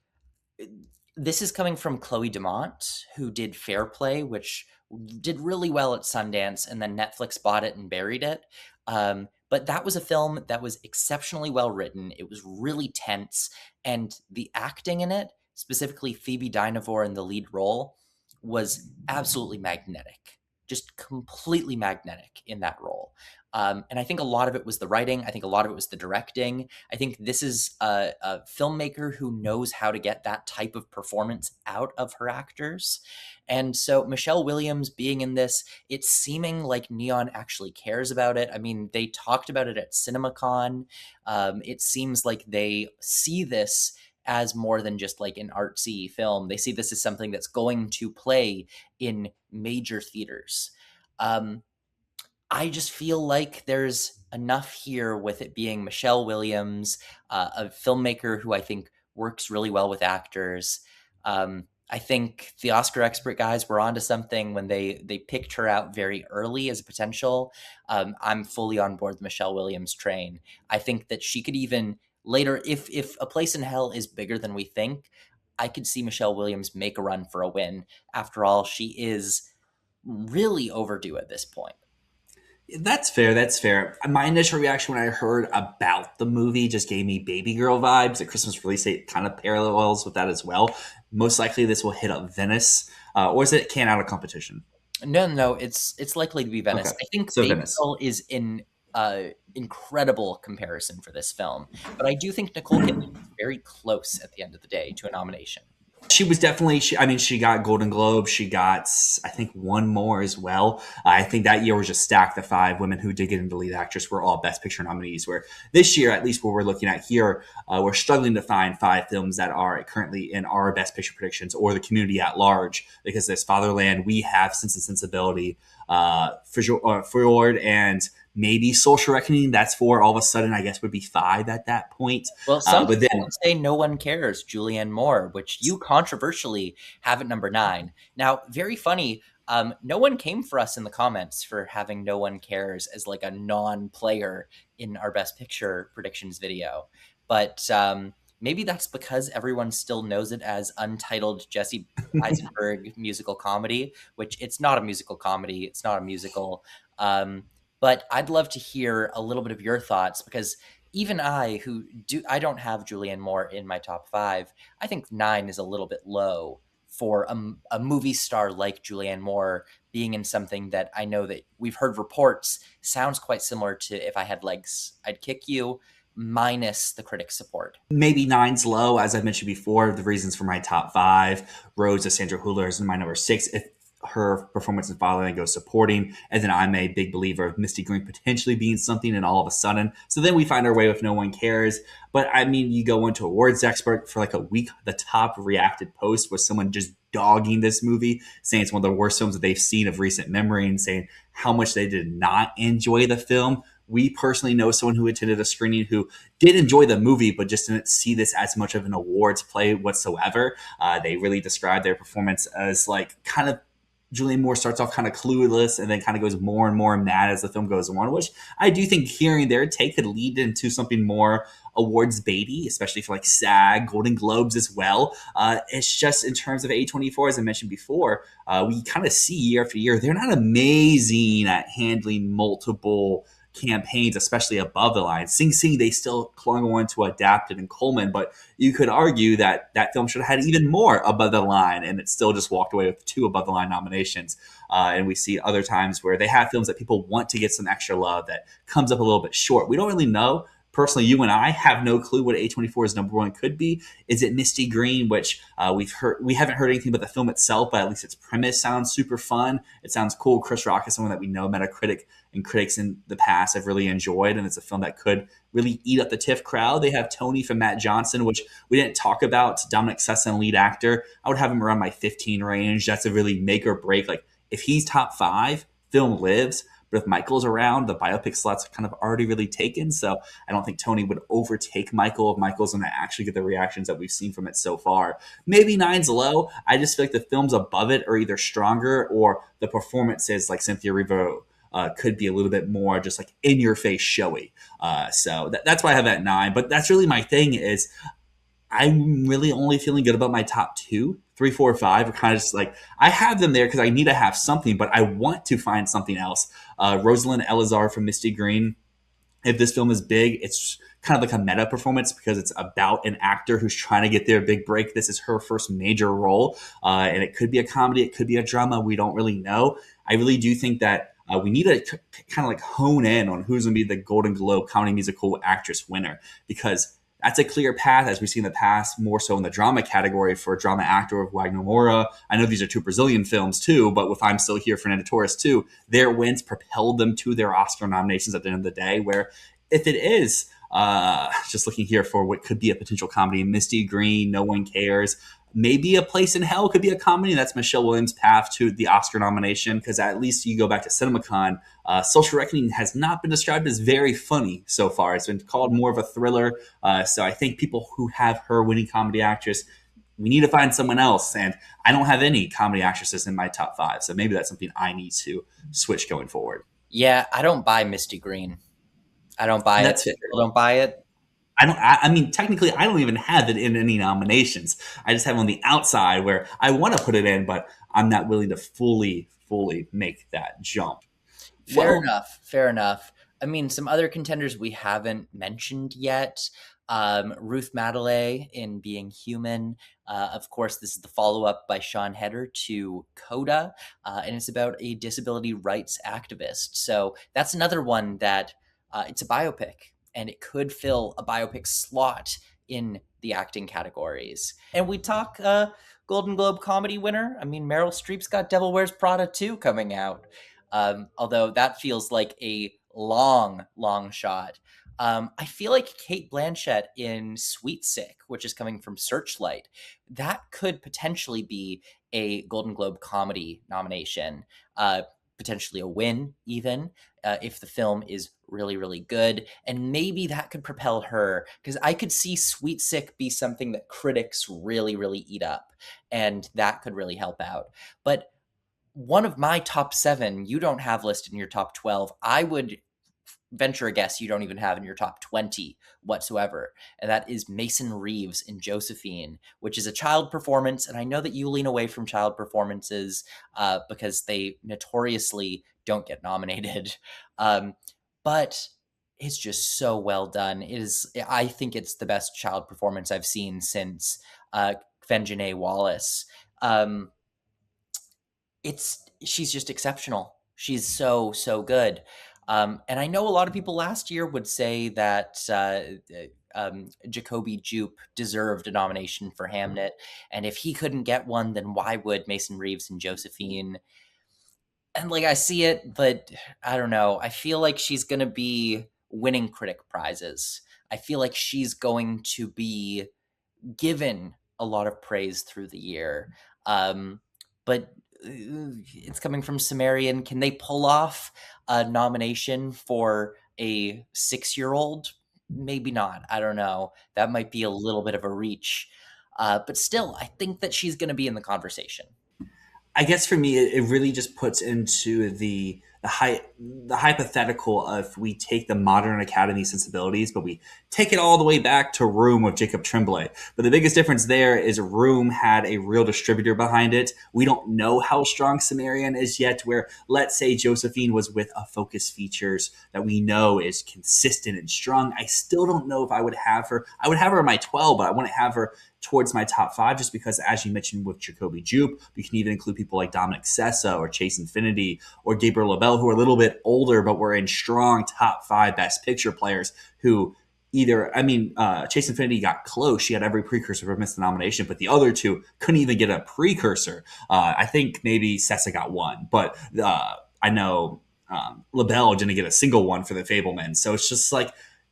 this is coming from Chloe Demont, who did Fair Play, which did really well at Sundance, and then Netflix bought it and buried it. But that was a film that was exceptionally well written. It was really tense, and the acting in it, specifically Phoebe Dynevor in the lead role, was absolutely magnetic, just completely magnetic in that role. And I think a lot of it was the writing. I think a lot of it was the directing. I think this is a filmmaker who knows how to get that type of performance out of her actors. And so Michelle Williams being in this, it's seeming like Neon actually cares about it. I mean, they talked about it at CinemaCon. It seems like they see this as more than just like an artsy film. They see this as something that's going to play in major theaters. I just feel like there's enough here with it being Michelle Williams, a filmmaker who I think works really well with actors. I think the Oscar expert guys were onto something when they picked her out very early as a potential. I'm fully on board the Michelle Williams train. I think that she could even later, if A Place in Hell is bigger than we think, I could see Michelle Williams make a run for a win. After all, she is really overdue at this point. That's fair. That's fair. My initial reaction when I heard about the movie just gave me Baby Girl vibes. The Christmas release date kind of parallels with that as well. Most likely, this will hit up Venice, or is it Cannes out of competition? No. It's likely to be Okay, Venice. I think so Baby Venice. Girl is in incredible comparison for this film, but I do think Nicole Kidman is very close at the end of the day to a nomination. She was definitely. I mean, she got Golden Globe. She got, I think, one more as well. I think that year was just stacked. The 5 women who did get into lead actress were all Best Picture nominees. Where this year, at least what we're looking at here, we're struggling to find 5 films that are currently in our Best Picture predictions or the community at large. Because this Fatherland, we have Sense and Sensibility, Fjord, and maybe Social Reckoning. That's 4. All of a sudden, I guess would be 5 at that point. Well, some But people then would say No One Cares, Julianne Moore, which you controversially have at number 9. Now, very funny. No one came for us in the comments for having No One Cares as like a non-player in our Best Picture predictions video, but maybe that's because everyone still knows it as Untitled Jesse Eisenberg musical comedy, which it's not a musical comedy. It's not a musical. but I'd love to hear a little bit of your thoughts because even I don't have Julianne Moore in my top five. I think nine is a little bit low for a movie star like Julianne Moore being in something that I know that we've heard reports sounds quite similar to If I Had Legs, I'd Kick You, minus the critics' support. Maybe nine's low, as I mentioned before. The reasons for my top five: Rose of Sandra Hüller is my number six. If her performance in Fatherland goes supporting, and then I'm a big believer of Misty Green potentially being something, and all of a sudden, so then we find our way with No One Cares. But I mean, you go into Awards Expert for like a week, the top reacted post was someone just dogging this movie, saying it's one of the worst films that they've seen of recent memory, and saying how much they did not enjoy the film. We personally know someone who attended a screening who did enjoy the movie, but just didn't see this as much of an awards play whatsoever. They really described their performance as like kind of Julianne Moore starts off kind of clueless and then kind of goes more and more mad as the film goes on, which I do think hearing their take could lead into something more awards baity, especially for like SAG, Golden Globes as well. It's just in terms of A24, as I mentioned before, we kind of see year after year, they're not amazing at handling multiple campaigns, especially above the line. Sing Sing, they still clung on to Adapted and Coleman, but you could argue that that film should have had even more above the line, and it still just walked away with two above the line nominations. And we see other times where they have films that people want to get some extra love that comes up a little bit short. We don't really know. Personally, you and I have no clue what A24's number one could be. Is it Misty Green, which we haven't heard anything about the film itself, but at least its premise sounds super fun. It sounds cool. Chris Rock is someone that we know, Metacritic and critics in the past have really enjoyed, and it's a film that could really eat up the TIFF crowd. They have Tony from Matt Johnson, which we didn't talk about. Dominic Sesson, lead actor. I would have him around my 15 range. That's a really make or break. Like if he's top five, film lives. But if Michael's around, the biopic slot's kind of already really taken. So I don't think Tony would overtake Michael if Michael's going to actually get the reactions that we've seen from it so far. Maybe nine's low. I just feel like the films above it are either stronger or the performances, like Cynthia Erivo, could be a little bit more just like in your face showy. So that's why I have that nine. But that's really my thing is I'm really only feeling good about my top two. Three, four, five are kind of just like I have them there because I need to have something, but I want to find something else. Rosalind Elazar from Misty Green. If this film is big, it's kind of like a meta performance because it's about an actor who's trying to get their big break. This is her first major role, and it could be a comedy, it could be a drama. We don't really know. I really do think that we need to kind of like hone in on who's going to be the Golden Globe Comedy Musical Actress winner because that's a clear path, as we've seen in the past, more so in the drama category for drama actor of Wagner Moura. I know these are two Brazilian films too, but with I'm Still Here, Fernando Torres too, their wins propelled them to their Oscar nominations at the end of the day, where if it is, just looking here for what could be a potential comedy, Misty Green, No One Cares, maybe A Place in Hell could be a comedy. That's Michelle Williams' path to the Oscar nomination because at least you go back to CinemaCon. Social Reckoning has not been described as very funny so far. It's been called more of a thriller. So I think people who have her winning comedy actress, we need to find someone else. And I don't have any comedy actresses in my top five. So maybe that's something I need to switch going forward. Yeah, I don't buy Misty Green. I don't buy it. That's fair. People don't buy it. I mean, technically, I don't even have it in any nominations. I just have it on the outside where I want to put it in, but I'm not willing to fully make that jump. Fair Well, enough. Fair enough. I mean, some other contenders we haven't mentioned yet. Ruth Madeley in Being Human. Of course, this is the follow up by Sean Heder to Coda, and it's about a disability rights activist. So that's another one that it's a biopic, and it could fill a biopic slot in the acting categories. And we talk Golden Globe comedy winner. I mean, Meryl Streep's got Devil Wears Prada 2 coming out. Although that feels like a long shot. I feel like Kate Blanchett in Sweet Sick, which is coming from Searchlight, that could potentially be a Golden Globe comedy nomination, potentially a win, even if the film is really good. And maybe that could propel her because I could see Sweet Sick be something that critics really eat up, and that could really help out. But one of my top seven you don't have listed in your top 12, I would venture a guess you don't even have in your top 20 whatsoever. And that is Mason Reeves in Josephine, which is a child performance. And I know that you lean away from child performances because they notoriously don't get nominated. Um, but it's just so well done. It is, I think it's the best child performance I've seen since Kvenjene Wallace. Um, she's just exceptional. She's so good. And I know a lot of people last year would say that Jacoby Jupe deserved a nomination for Hamnet, and if he couldn't get one, then why would Mason Reeves and Josephine? And like I see it, but I don't know. I feel like she's gonna be winning critic prizes. I feel like she's going to be given a lot of praise through the year. But it's coming from Sumerian. Can they pull off a nomination for a 6-year-old? Maybe not. I don't know. That might be a little bit of a reach. But still, I think that she's going to be in the conversation. I guess for me, it really just puts into the hypothetical of we take the modern Academy sensibilities, but we take it all the way back to Room with Jacob Tremblay. But the biggest difference there is Room had a real distributor behind it. We don't know how strong Sumerian is yet. Where let's say Josephine was with a Focus Features that we know is consistent and strong. I still don't know if I would have her. I would have her in my 12, but I wouldn't have her towards my top 5 just because, as you mentioned with Jacoby Jupe, we can even include people like Dominic Sessa or Chase Infinity or Gabriel LaBelle, who are a little bit older but were in strong top 5 Best Picture players who Chase Infinity got close. She had every precursor for missed the nomination, but the other two couldn't even get a precursor. I think maybe Sessa got one, but I know LaBelle didn't get a single one for the Fableman. So it's just like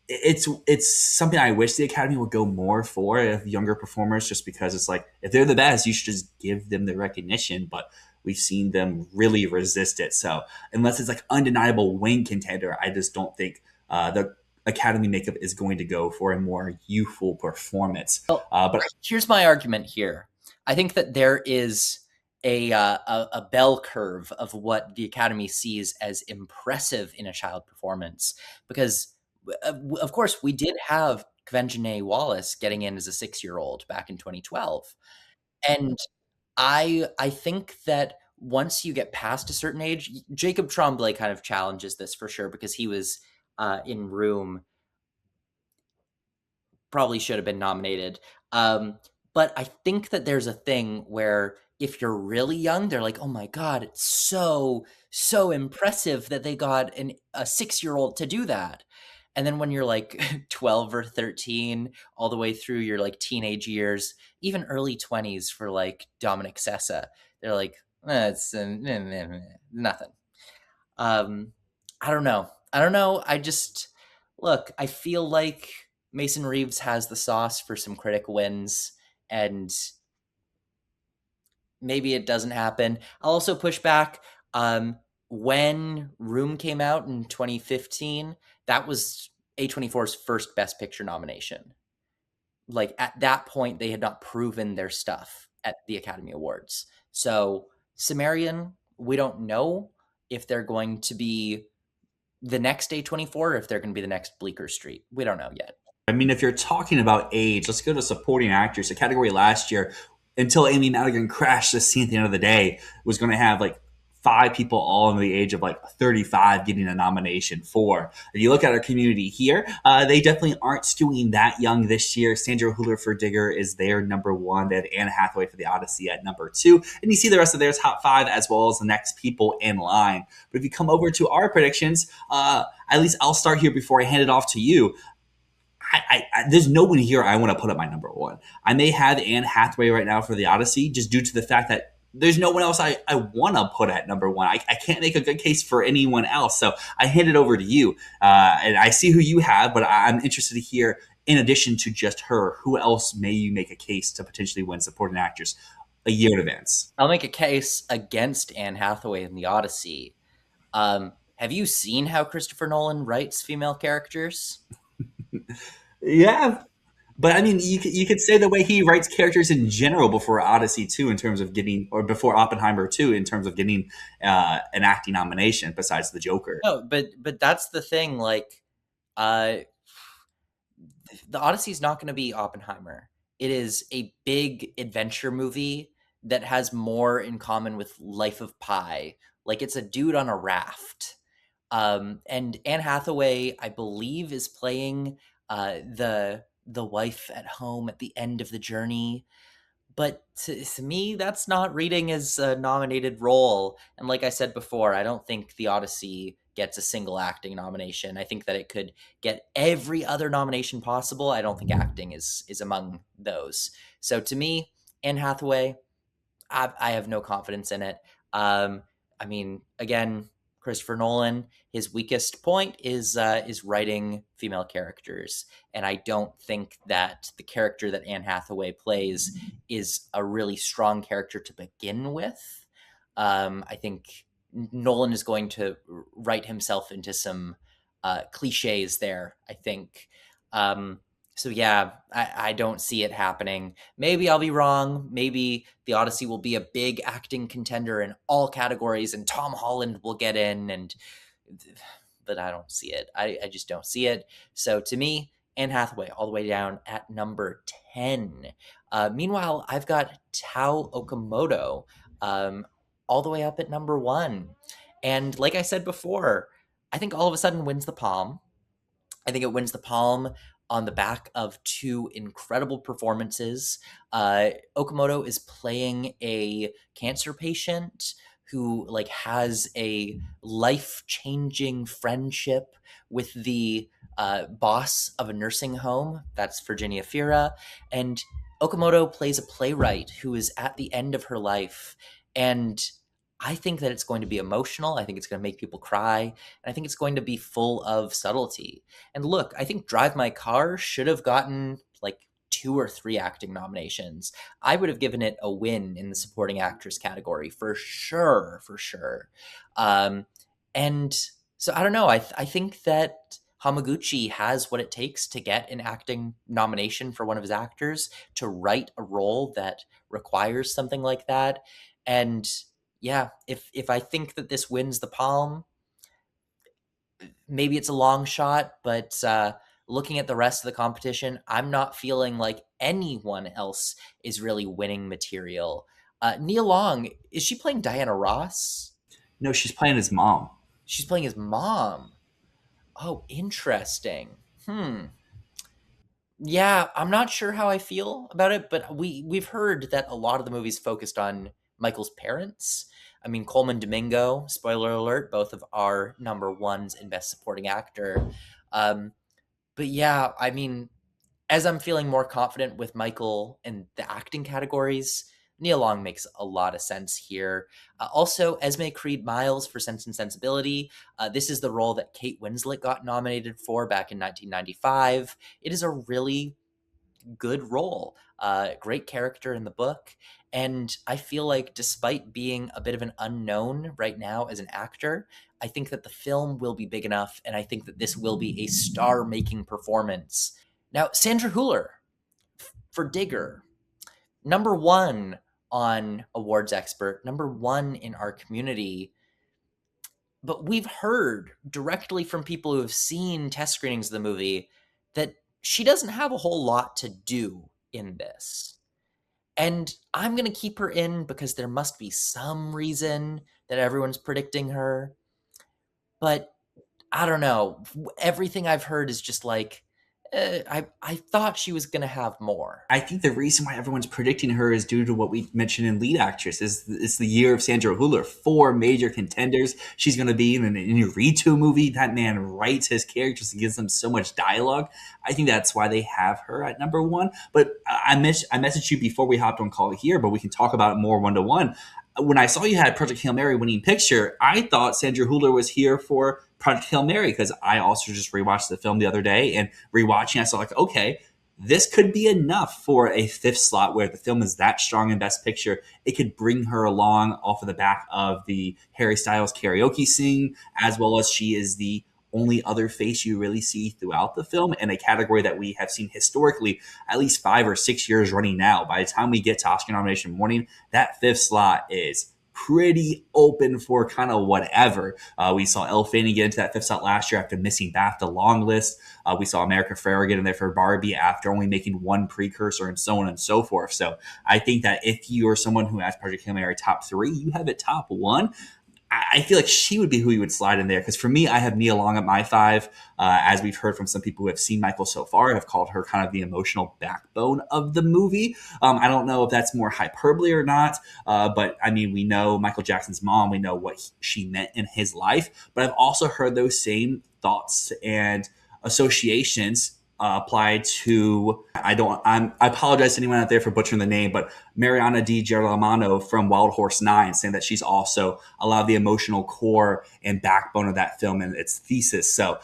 it's something I wish the Academy would go more for of younger performers, just because it's like if they're the best, you should just give them the recognition. But we've seen them really resist it. So unless it's like undeniable win contender, I just don't think the Academy makeup is going to go for a more youthful performance. Well, But here's my argument here. I think that there is a bell curve of what the Academy sees as impressive in a child performance, because of course we did have Kvenjene Wallace getting in as a 6-year-old back in 2012, and I think that once you get past a certain age, Jacob Tremblay kind of challenges this for sure because he was in Room, probably should have been nominated. But I think that there's a thing where if you're really young, they're like, "Oh my god, it's so impressive that they got a 6-year-old to do that." And then when you're like 12 or 13, all the way through your like teenage years, even early 20s for like Dominic Sessa, they're like, it's nothing. Um, I don't know. I don't know. I just look. I feel like Mason Reeves has the sauce for some critic wins, and maybe it doesn't happen. I'll also push back. When Room came out in 2015, that was A24's first Best Picture nomination. Like at that point, they had not proven their stuff at the Academy Awards. So Sumerian, we don't know if they're going to be the next A24 or if they're going to be the next Bleecker Street. We don't know yet. I mean, if you're talking about age, let's go to supporting actors. The category last year, until Amy Madigan crashed the scene at the end of the day, was going to have like 5 people all under the age of like 35 getting a nomination for. If you look at our community here, they definitely aren't skewing that young this year. Sandra Hüller for Digger is their number 1. They had Anne Hathaway for The Odyssey at number 2. And you see the rest of their top 5 as well as the next people in line. But if you come over to our predictions, at least I'll start here before I hand it off to you. There's no one here I want to put up my number 1. I may have Anne Hathaway right now for The Odyssey, just due to the fact that there's no one else I want to put at number 1. I can't make a good case for anyone else. So I hand it over to you. And I see who you have, but I'm interested to hear, in addition to just her, who else may you make a case to potentially win supporting actress a year in advance? I'll make a case against Anne Hathaway in The Odyssey. Have you seen how Christopher Nolan writes female characters? Yeah, But I mean, you could say the way he writes characters in general before Odyssey too, in terms of getting, or before Oppenheimer too, in terms of getting an acting nomination besides the Joker. No, but that's the thing. Like, uh, the Odyssey is not going to be Oppenheimer. It is a big adventure movie that has more in common with Life of Pi. Like, it's a dude on a raft. And Anne Hathaway, I believe, is playing the wife at home at the end of the journey. But to me, that's not reading as a nominated role. And like I said before, I don't think The Odyssey gets a single acting nomination. I think that it could get every other nomination possible. I don't think acting is among those. So to me, Anne Hathaway, I have no confidence in it. Um, I mean, again, Christopher Nolan, his weakest point is writing female characters, and I don't think that the character that Anne Hathaway plays is a really strong character to begin with. I think Nolan is going to write himself into some cliches there. I think. Um, so yeah, I don't see it happening. Maybe I'll be wrong. Maybe the Odyssey will be a big acting contender in all categories, and Tom Holland will get in. And but I don't see it. I just don't see it. So to me, Anne Hathaway all the way down at number 10. Meanwhile, I've got Tao Okamoto all the way up at number 1. And like I said before, I think all of a sudden wins the palm. I think it wins the palm on the back of two incredible performances. Okamoto is playing a cancer patient who like has a life-changing friendship with the boss of a nursing home. That's Virginia Fira, and Okamoto plays a playwright who is at the end of her life, and I think that it's going to be emotional. I think it's going to make people cry, and I think it's going to be full of subtlety. And look, I think Drive My Car should have gotten like 2 or 3 acting nominations. I would have given it a win in the supporting actress category for sure, for sure. Um, and so I don't know. I think that Hamaguchi has what it takes to get an acting nomination for one of his actors to write a role that requires something like that. And yeah, if I think that this wins the Palm, maybe it's a long shot, but looking at the rest of the competition, I'm not feeling like anyone else is really winning material. Nia Long, is she playing Diana Ross? No, she's playing his mom. She's playing his mom. Oh, interesting. Yeah, I'm not sure how I feel about it, but we've heard that a lot of the movies focused on Michael's parents. I mean, Coleman Domingo, spoiler alert, both of our number ones in Best Supporting Actor. Um, but yeah, I mean, as I'm feeling more confident with Michael in the acting categories, Neil Long makes a lot of sense here. Also, Esme Creed Miles for Sense and Sensibility. This is the role that Kate Winslet got nominated for back in 1995. It is a really good role, great character in the book. And I feel like, despite being a bit of an unknown right now as an actor, I think that the film will be big enough, and I think that this will be a star making performance. Now, Sandra Hüller for Digger, number 1 on Awards Expert, number 1 in our community. But we've heard directly from people who have seen test screenings of the movie that she doesn't have a whole lot to do in this. And I'm going to keep her in because there must be some reason that everyone's predicting her. But I don't know. Everything I've heard is just like, I thought she was going to have more. I think the reason why everyone's predicting her is due to what we mentioned in lead actress. It's the year of Sandra Hüller. 4 major contenders. She's going to be in an Inarritu movie. That man writes his characters and gives them so much dialogue. I think that's why they have her at number 1. But I messaged you before we hopped on call here, but we can talk about it more one-to-one. When I saw you had Project Hail Mary winning picture, I thought Sandra Hüller was here for Project Hail Mary because I also just rewatched the film the other day, and rewatching, I saw like, okay, this could be enough for a 5th slot where the film is that strong in Best Picture. It could bring her along off of the back of the Harry Styles karaoke sing, as well as she is the only other face you really see throughout the film, in a category that we have seen historically at least 5 or 6 years running now. By the time we get to Oscar nomination morning, that fifth slot is pretty open for kind of whatever. We saw Elle Fanning get into that fifth slot last year after missing BAFTA long list. We saw America Ferrera get in there for Barbie after only making one precursor, and so on and so forth. So I think that if you are someone who has Project Hail Mary top three, you have it top one. I feel like she would be who you would slide in there, because for me, I have Nia Long at my five. As we've heard from some people who have seen Michael so far, have called her kind of the emotional backbone of the movie. I don't know if that's more hyperbole or not, but I mean, we know Michael Jackson's mom. We know what she meant in his life. But I've also heard those same thoughts and associations applied to, I apologize to anyone out there for butchering the name, but Mariana Di Girolamo from Wild Horse 9, saying that she's also a lot of the emotional core and backbone of that film and its thesis. So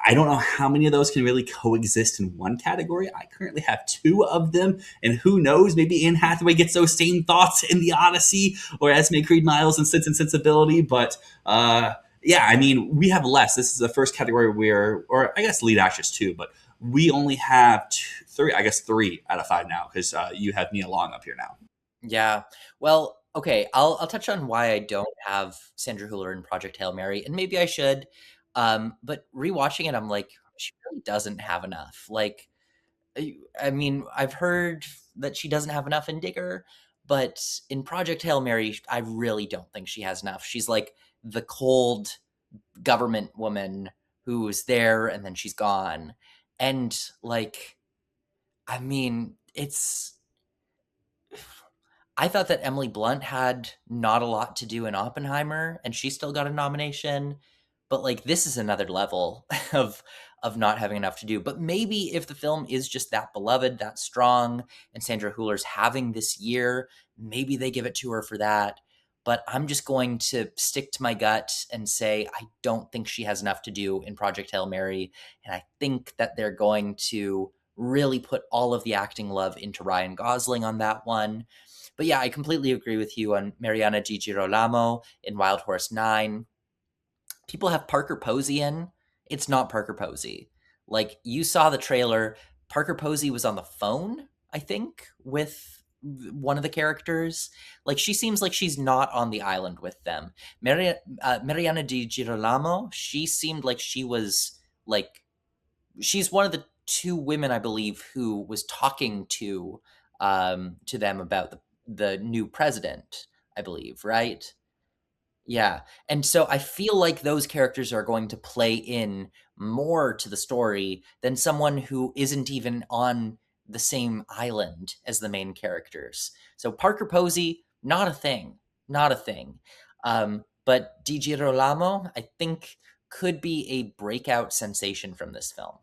I don't know how many of those can really coexist in one category. I currently have two of them, and who knows, maybe Anne Hathaway gets those same thoughts in The Odyssey, or Esme Creed Miles in Sense and Sensibility. But yeah, I mean, we have less. This is the first category where, or I guess lead actress too, but we only have three out of five now, because you have Nia Long up here now. Yeah. Well, okay, I'll touch on why I don't have Sandra Hüller in Project Hail Mary, and maybe I should. But rewatching it, I'm like, she really doesn't have enough. Like, I mean, I've heard that she doesn't have enough in Digger, but in Project Hail Mary, I really don't think she has enough. She's like the cold government woman who was there and then she's gone. And like, I mean, I thought that Emily Blunt had not a lot to do in Oppenheimer, and she still got a nomination. But like, this is another level of not having enough to do. But maybe if the film is just that beloved, that strong, and Sandra Hüller's having this year, maybe they give it to her for that. But I'm just going to stick to my gut and say I don't think she has enough to do in Project Hail Mary, and I think that they're going to really put all of the acting love into Ryan Gosling on that one. But yeah, I completely agree with you on Mariana Di Girolamo in Wild Horse 9. People have Parker Posey in. It's not Parker Posey. Like, you saw the trailer. Parker Posey was on the phone, I think, with one of the characters. Like, she seems like she's not on the island with them. Mariana Di Girolamo, she seemed like she was, like, she's one of the two women, I believe, who was talking to them about the new president, I believe, right? Yeah. And so I feel like those characters are going to play in more to the story than someone who isn't even on the same island as the main characters. So Parker Posey, not a thing, not a thing. But Di Girolamo, I think, could be a breakout sensation from this film.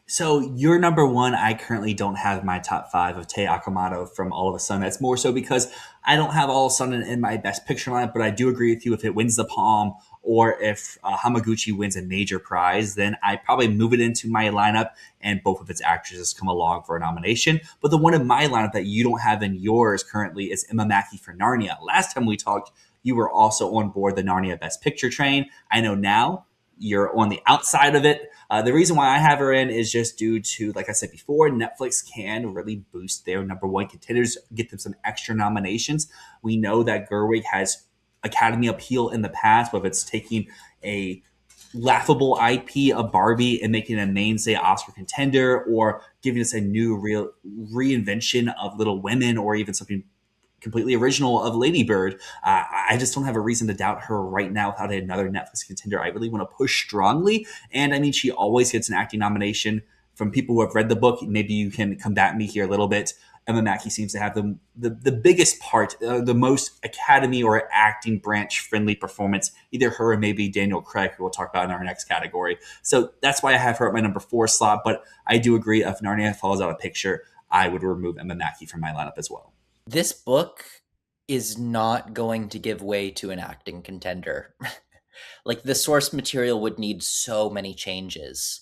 So your number one, I currently don't have my top five of Tay Akamoto from All of a Sudden. That's more so because I don't have All of a Sudden in my best picture lineup, but I do agree with you. If it wins the Palm, or if Hamaguchi wins a major prize, then I probably move it into my lineup and both of its actresses come along for a nomination. But the one in my lineup that you don't have in yours currently is Emma Mackey for Narnia. Last time we talked, you were also on board the Narnia Best Picture train. I know now you're on the outside of it. The reason why I have her in is just due to, like I said before, Netflix can really boost their number one contenders, get them some extra nominations. We know that Gerwig has Academy appeal in the past, whether it's taking a laughable IP of Barbie and making it a mainstay Oscar contender, or giving us a new real reinvention of Little Women, or even something completely original of Lady Bird. I just don't have a reason to doubt her right now without another Netflix contender. I really want to push strongly. And I mean, she always gets an acting nomination. From people who have read the book, maybe you can combat me here a little bit. Emma Mackey seems to have the biggest part, the most Academy or acting branch friendly performance, either her or maybe Daniel Craig, who we'll talk about in our next category. So that's why I have her at my number 4 slot. But I do agree, if Narnia falls out of picture, I would remove Emma Mackey from my lineup as well. This book is not going to give way to an acting contender. Like, the source material would need so many changes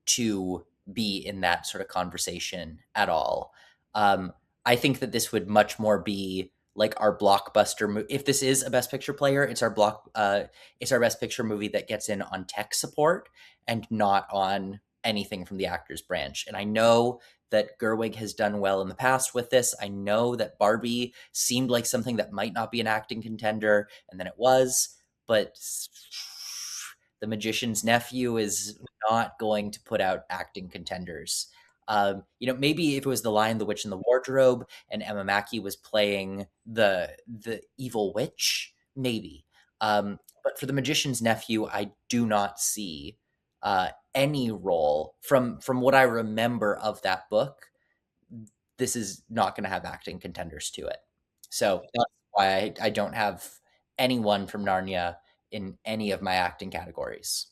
to be in that sort of conversation at all. I think that this would much more be like our blockbuster movie. If this is a Best Picture player, it's our Best Picture movie that gets in on tech support and not on anything from the actors branch. And I know that Gerwig has done well in the past with this. I know that Barbie seemed like something that might not be an acting contender, and then it was. But The Magician's Nephew is not going to put out acting contenders. Maybe if it was The Lion, the Witch, and the Wardrobe, and Emma Mackey was playing the evil witch, maybe. But for The Magician's Nephew, I do not see any role from what I remember of that book. This is not going to have acting contenders to it. So that's why I don't have anyone from Narnia in any of my acting categories.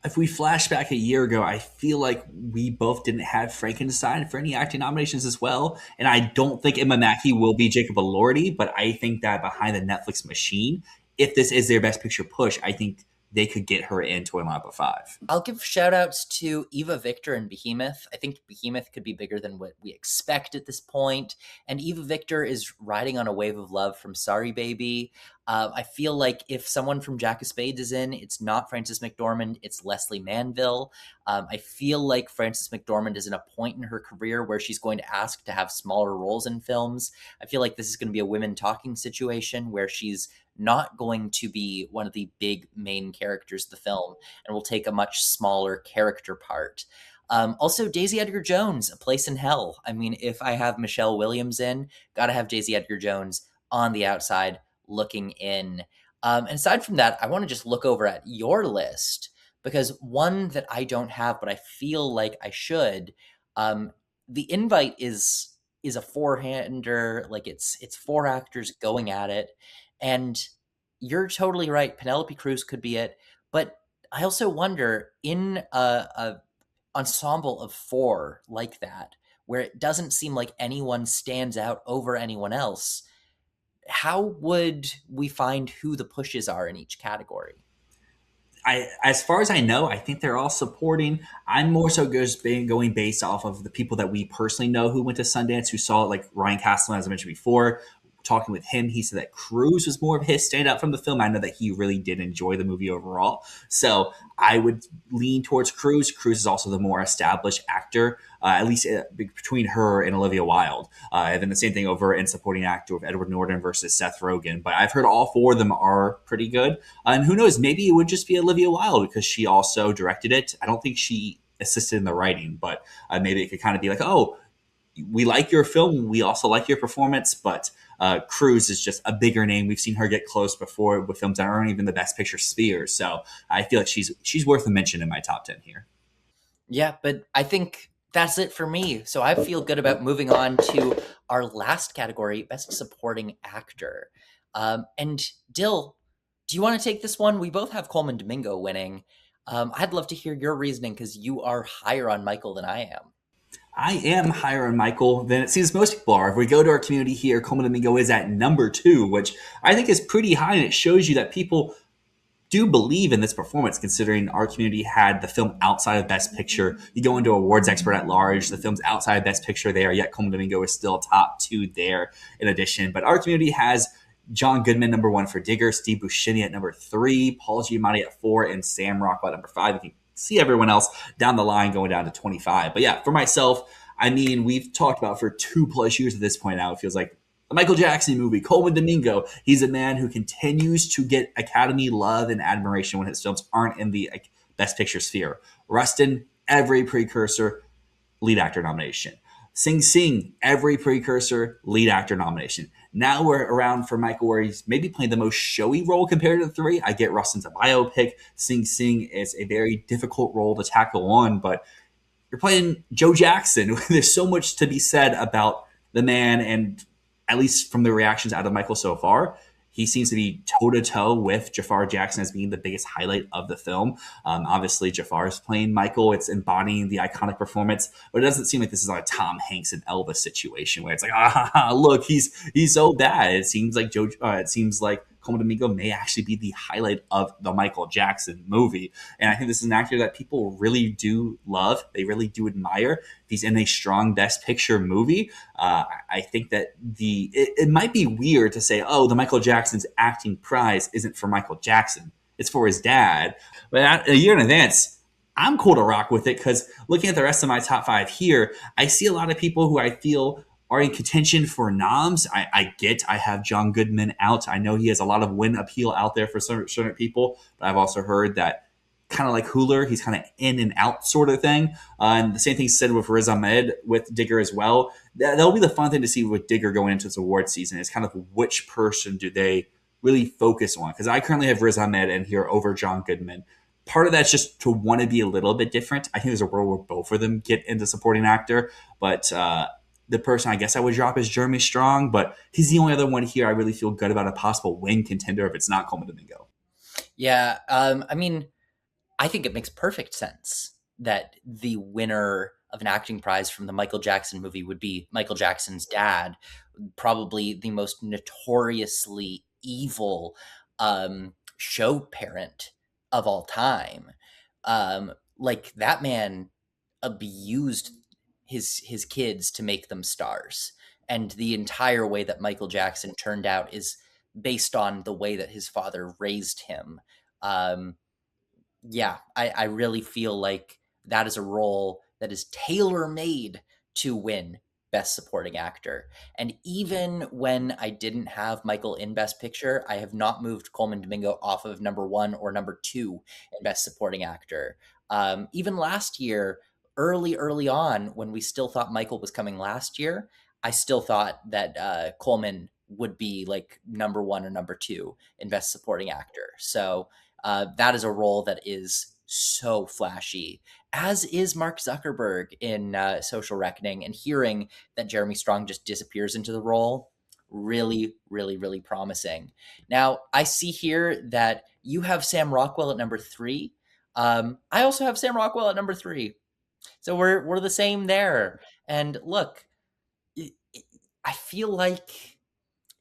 If we flash back a year ago, I feel like we both didn't have Frankenstein for any acting nominations as well. And I don't think Emma Mackey will be Jacob Elordi, but I think that behind the Netflix machine, if this is their best picture push, I think they could get her into a lineup of five. I'll give shout outs to Eva Victor and Behemoth. I think Behemoth could be bigger than what we expect at this point. And Eva Victor is riding on a wave of love from Sorry Baby. I feel like if someone from Jack of Spades is in, it's not Frances McDormand, it's Leslie Manville. I feel like Frances McDormand is in a point in her career where she's going to ask to have smaller roles in films. I feel like this is going to be a women talking situation where she's not going to be one of the big main characters of the film and will take a much smaller character part. Also, Daisy Edgar Jones, A Place in Hell. I mean, if I have Michelle Williams in, gotta have Daisy Edgar Jones on the outside looking in. And aside from that, I want to just look over at your list because one that I don't have, but I feel like I should. The Invite is a four-hander, like it's four actors going at it, and you're totally right. Penelope Cruz could be it, but I also wonder in a ensemble of four like that, where it doesn't seem like anyone stands out over anyone else, how would we find who the pushes are in each category? As far as I know, I think they're all supporting. I'm more so just going based off of the people that we personally know who went to Sundance, who saw it, like Ryan Castellan, as I mentioned before. Talking with him, he said that Cruz was more of his standout from the film. I know that he really did enjoy the movie overall. So I would lean towards Cruz. Cruz is also the more established actor, at least between her and Olivia Wilde. And then the same thing over in supporting actor with Edward Norton versus Seth Rogen. But I've heard all four of them are pretty good. And who knows, maybe it would just be Olivia Wilde because she also directed it. I don't think she assisted in the writing, but maybe it could kind of be like, oh, we like your film. We also like your performance, but Cruz is just a bigger name. We've seen her get close before with films that aren't even the Best Picture sphere. So I feel like she's worth a mention in my top 10 here. Yeah, but I think that's it for me. So I feel good about moving on to our last category, Best Supporting Actor. And Dill, do you want to take this one? We both have Coleman Domingo winning. I'd love to hear your reasoning because you are higher on Michael than I am. I am higher on Michael than it seems most people are. If we go to our community here, Coleman Domingo is at number 2, which I think is pretty high, and it shows you that people do believe in this performance, considering our community had the film outside of Best Picture. You go into Awards Expert at Large, the film's outside of Best Picture there, yet Coleman Domingo is still top 2 there in addition. But our community has John Goodman, number 1 for Digger, Steve Buscemi at number 3, Paul Giamatti at 4, and Sam Rockwell at number 5. You can see everyone else down the line going down to 25. But yeah, for myself, I mean, we've talked about for 2+ years at this point now, it feels like the Michael Jackson movie, Coleman Domingo. He's a man who continues to get Academy love and admiration when his films aren't in the Best Picture sphere. Rustin, every precursor, lead actor nomination. Sing Sing, every precursor, lead actor nomination. Now we're around for Michael where he's maybe playing the most showy role compared to the 3. I get Rustin's a biopic. Sing Sing is a very difficult role to tackle on, but you're playing Joe Jackson. There's so much to be said about the man, and at least from the reactions out of Michael so far, he seems to be toe-to-toe with Jafar Jackson as being the biggest highlight of the film. Obviously, Jafar is playing Michael. It's embodying the iconic performance, but it doesn't seem like this is like a Tom Hanks and Elvis situation where it's like, look, he's so bad. It seems like Coleman Domingo may actually be the highlight of the Michael Jackson movie. And I think this is an actor that people really do love. They really do admire. If he's in a strong Best Picture movie, I think that it might be weird to say, oh, the Michael Jackson's acting prize isn't for Michael Jackson. It's for his dad. But a year in advance, I'm cool to rock with it because looking at the rest of my top 5 here, I see a lot of people who I feel are in contention for noms. I have John Goodman out. I know he has a lot of win appeal out there for certain people, but I've also heard that kind of like Hooler, he's kind of in and out sort of thing. And the same thing said with Riz Ahmed with Digger as well. That'll be the fun thing to see with Digger going into this award season is kind of which person do they really focus on. Because I currently have Riz Ahmed in here over John Goodman. Part of that's just to want to be a little bit different. I think there's a world where both of them get into supporting actor, but the person I guess I would drop is Jeremy Strong, but he's the only other one here I really feel good about a possible win contender if it's not Coleman Domingo. Yeah, I mean, I think it makes perfect sense that the winner of an acting prize from the Michael Jackson movie would be Michael Jackson's dad, probably the most notoriously evil show parent of all time. Like that man abused his kids to make them stars, and the entire way that Michael Jackson turned out is based on the way that his father raised him. Um, yeah, I really feel like that is a role that is tailor made to win Best Supporting Actor. And even when I didn't have Michael in Best Picture, I have not moved Coleman Domingo off of number 1 or number 2 in Best Supporting Actor. Even last year, early on, when we still thought Michael was coming last year, I still thought that Coleman would be like number 1 or number 2 in Best Supporting Actor. So that is a role that is so flashy, as is Mark Zuckerberg in Social Reckoning. And hearing that Jeremy Strong just disappears into the role, really, really, really promising. Now, I see here that you have Sam Rockwell at number 3. I also have Sam Rockwell at number 3. So we're the same there. And look, I feel like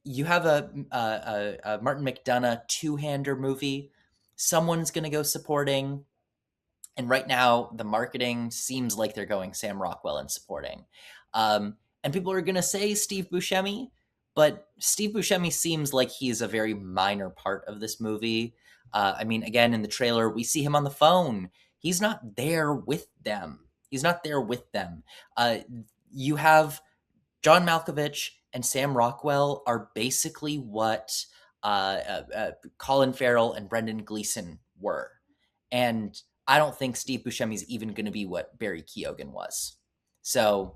you have a Martin McDonagh two-hander movie. Someone's going to go supporting. And right now, the marketing seems like they're going Sam Rockwell and supporting. And people are going to say Steve Buscemi, but Steve Buscemi seems like he's a very minor part of this movie. I mean, again, in the trailer, we see him on the phone. He's not there with them. He's not there with them. You have John Malkovich and Sam Rockwell are basically what Colin Farrell and Brendan Gleeson were. And I don't think Steve Buscemi is even going to be what Barry Keoghan was. So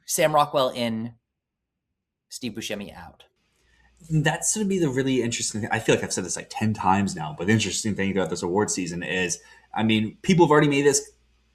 Sam Rockwell in, Steve Buscemi out. That's going to be the really interesting thing. I feel like I've said this like 10 times now, but the interesting thing about this award season is, I mean, people have already made this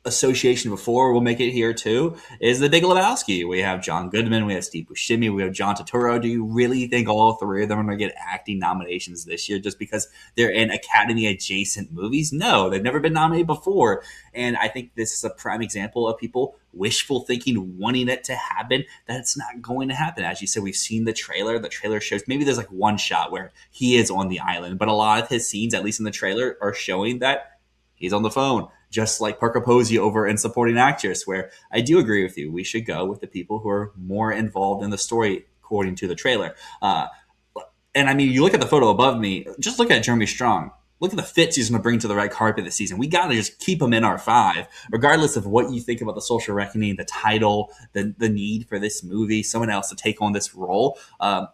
association before. We'll make it here too. Is the Big Lebowski? We have John Goodman, we have Steve Buscemi, we have John Turturro. Do you really think all three of them are going to get acting nominations this year just because they're in Academy adjacent movies? No, they've never been nominated before. And I think this is a prime example of people wishful thinking, wanting it to happen, that it's not going to happen. As you said, we've seen the trailer. The trailer shows maybe there's like one shot where he is on the island, but a lot of his scenes, at least in the trailer, are showing that he's on the phone, just like Parker Posey over in Supporting Actress, where I do agree with you. We should go with the people who are more involved in the story, according to the trailer. And I mean, you look at the photo above me, just look at Jeremy Strong. Look at the fits he's going to bring to the red carpet this season. We got to just keep him in our 5, regardless of what you think about the Social Reckoning, the title, the need for this movie, someone else to take on this role.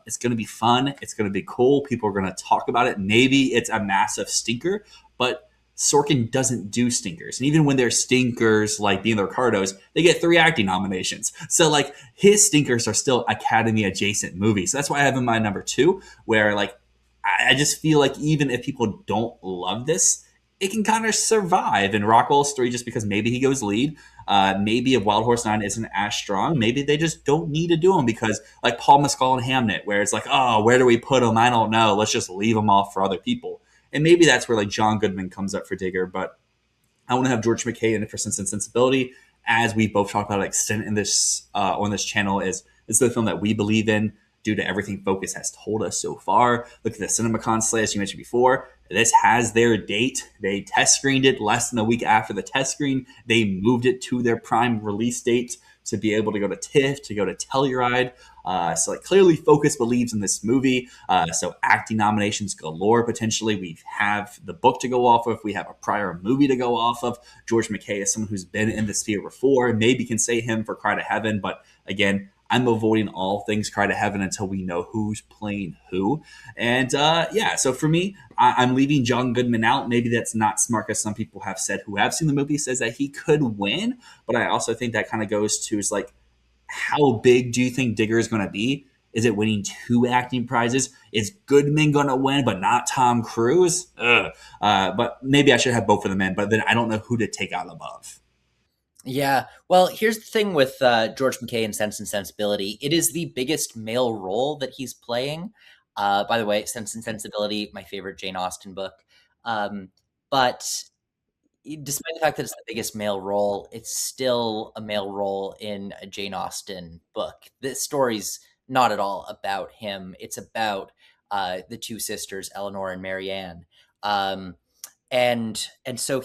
It's going to be fun. It's going to be cool. People are going to talk about it. Maybe it's a massive stinker, but Sorkin doesn't do stinkers. And even when they're stinkers, like Being the Ricardos, they get 3 acting nominations. So, like, his stinkers are still Academy adjacent movies. So that's why I have him my number 2, where, like, I just feel like even if people don't love this, it can kind of survive in Rockwell's 3 just because maybe he goes lead. Maybe if Wild Horse 9 isn't as strong, maybe they just don't need to do him because, like Paul Mescal and Hamnet, where it's like, oh, where do we put him? I don't know. Let's just leave him off for other people. And maybe that's where like John Goodman comes up for Digger, but I want to have George McKay in it for Sense and Sensibility, as we both talked about extent in this on this channel. Is it's the film that we believe in. due to everything Focus has told us so far. Look at the CinemaCon slate, as you mentioned before. This has their date. They test screened it less than a week after the test screen. They moved it to their prime release date to be able to go to TIFF, to go to Telluride. So like clearly Focus believes in this movie. So acting nominations galore potentially. We have the book to go off of. We have a prior movie to go off of. George McKay is someone who's been in the sphere before. Maybe can say him for Cry to Heaven, but again, I'm avoiding all things Cry to Heaven until we know who's playing who. And yeah, so for me, I'm leaving John Goodman out. Maybe that's not smart, because some people have said who have seen the movie says that he could win. But I also think that kind of goes to is like, how big do you think Digger is going to be? Is it winning 2 acting prizes? Is Goodman going to win, but not Tom Cruise? But maybe I should have both of them in. But then I don't know who to take out above. Yeah. Well, here's the thing with George McKay in Sense and Sensibility. It is the biggest male role that he's playing. By the way, Sense and Sensibility, my favorite Jane Austen book. But despite the fact that it's the biggest male role, it's still a male role in a Jane Austen book. This story's not at all about him. It's about the two sisters, Eleanor and Marianne. Um, and so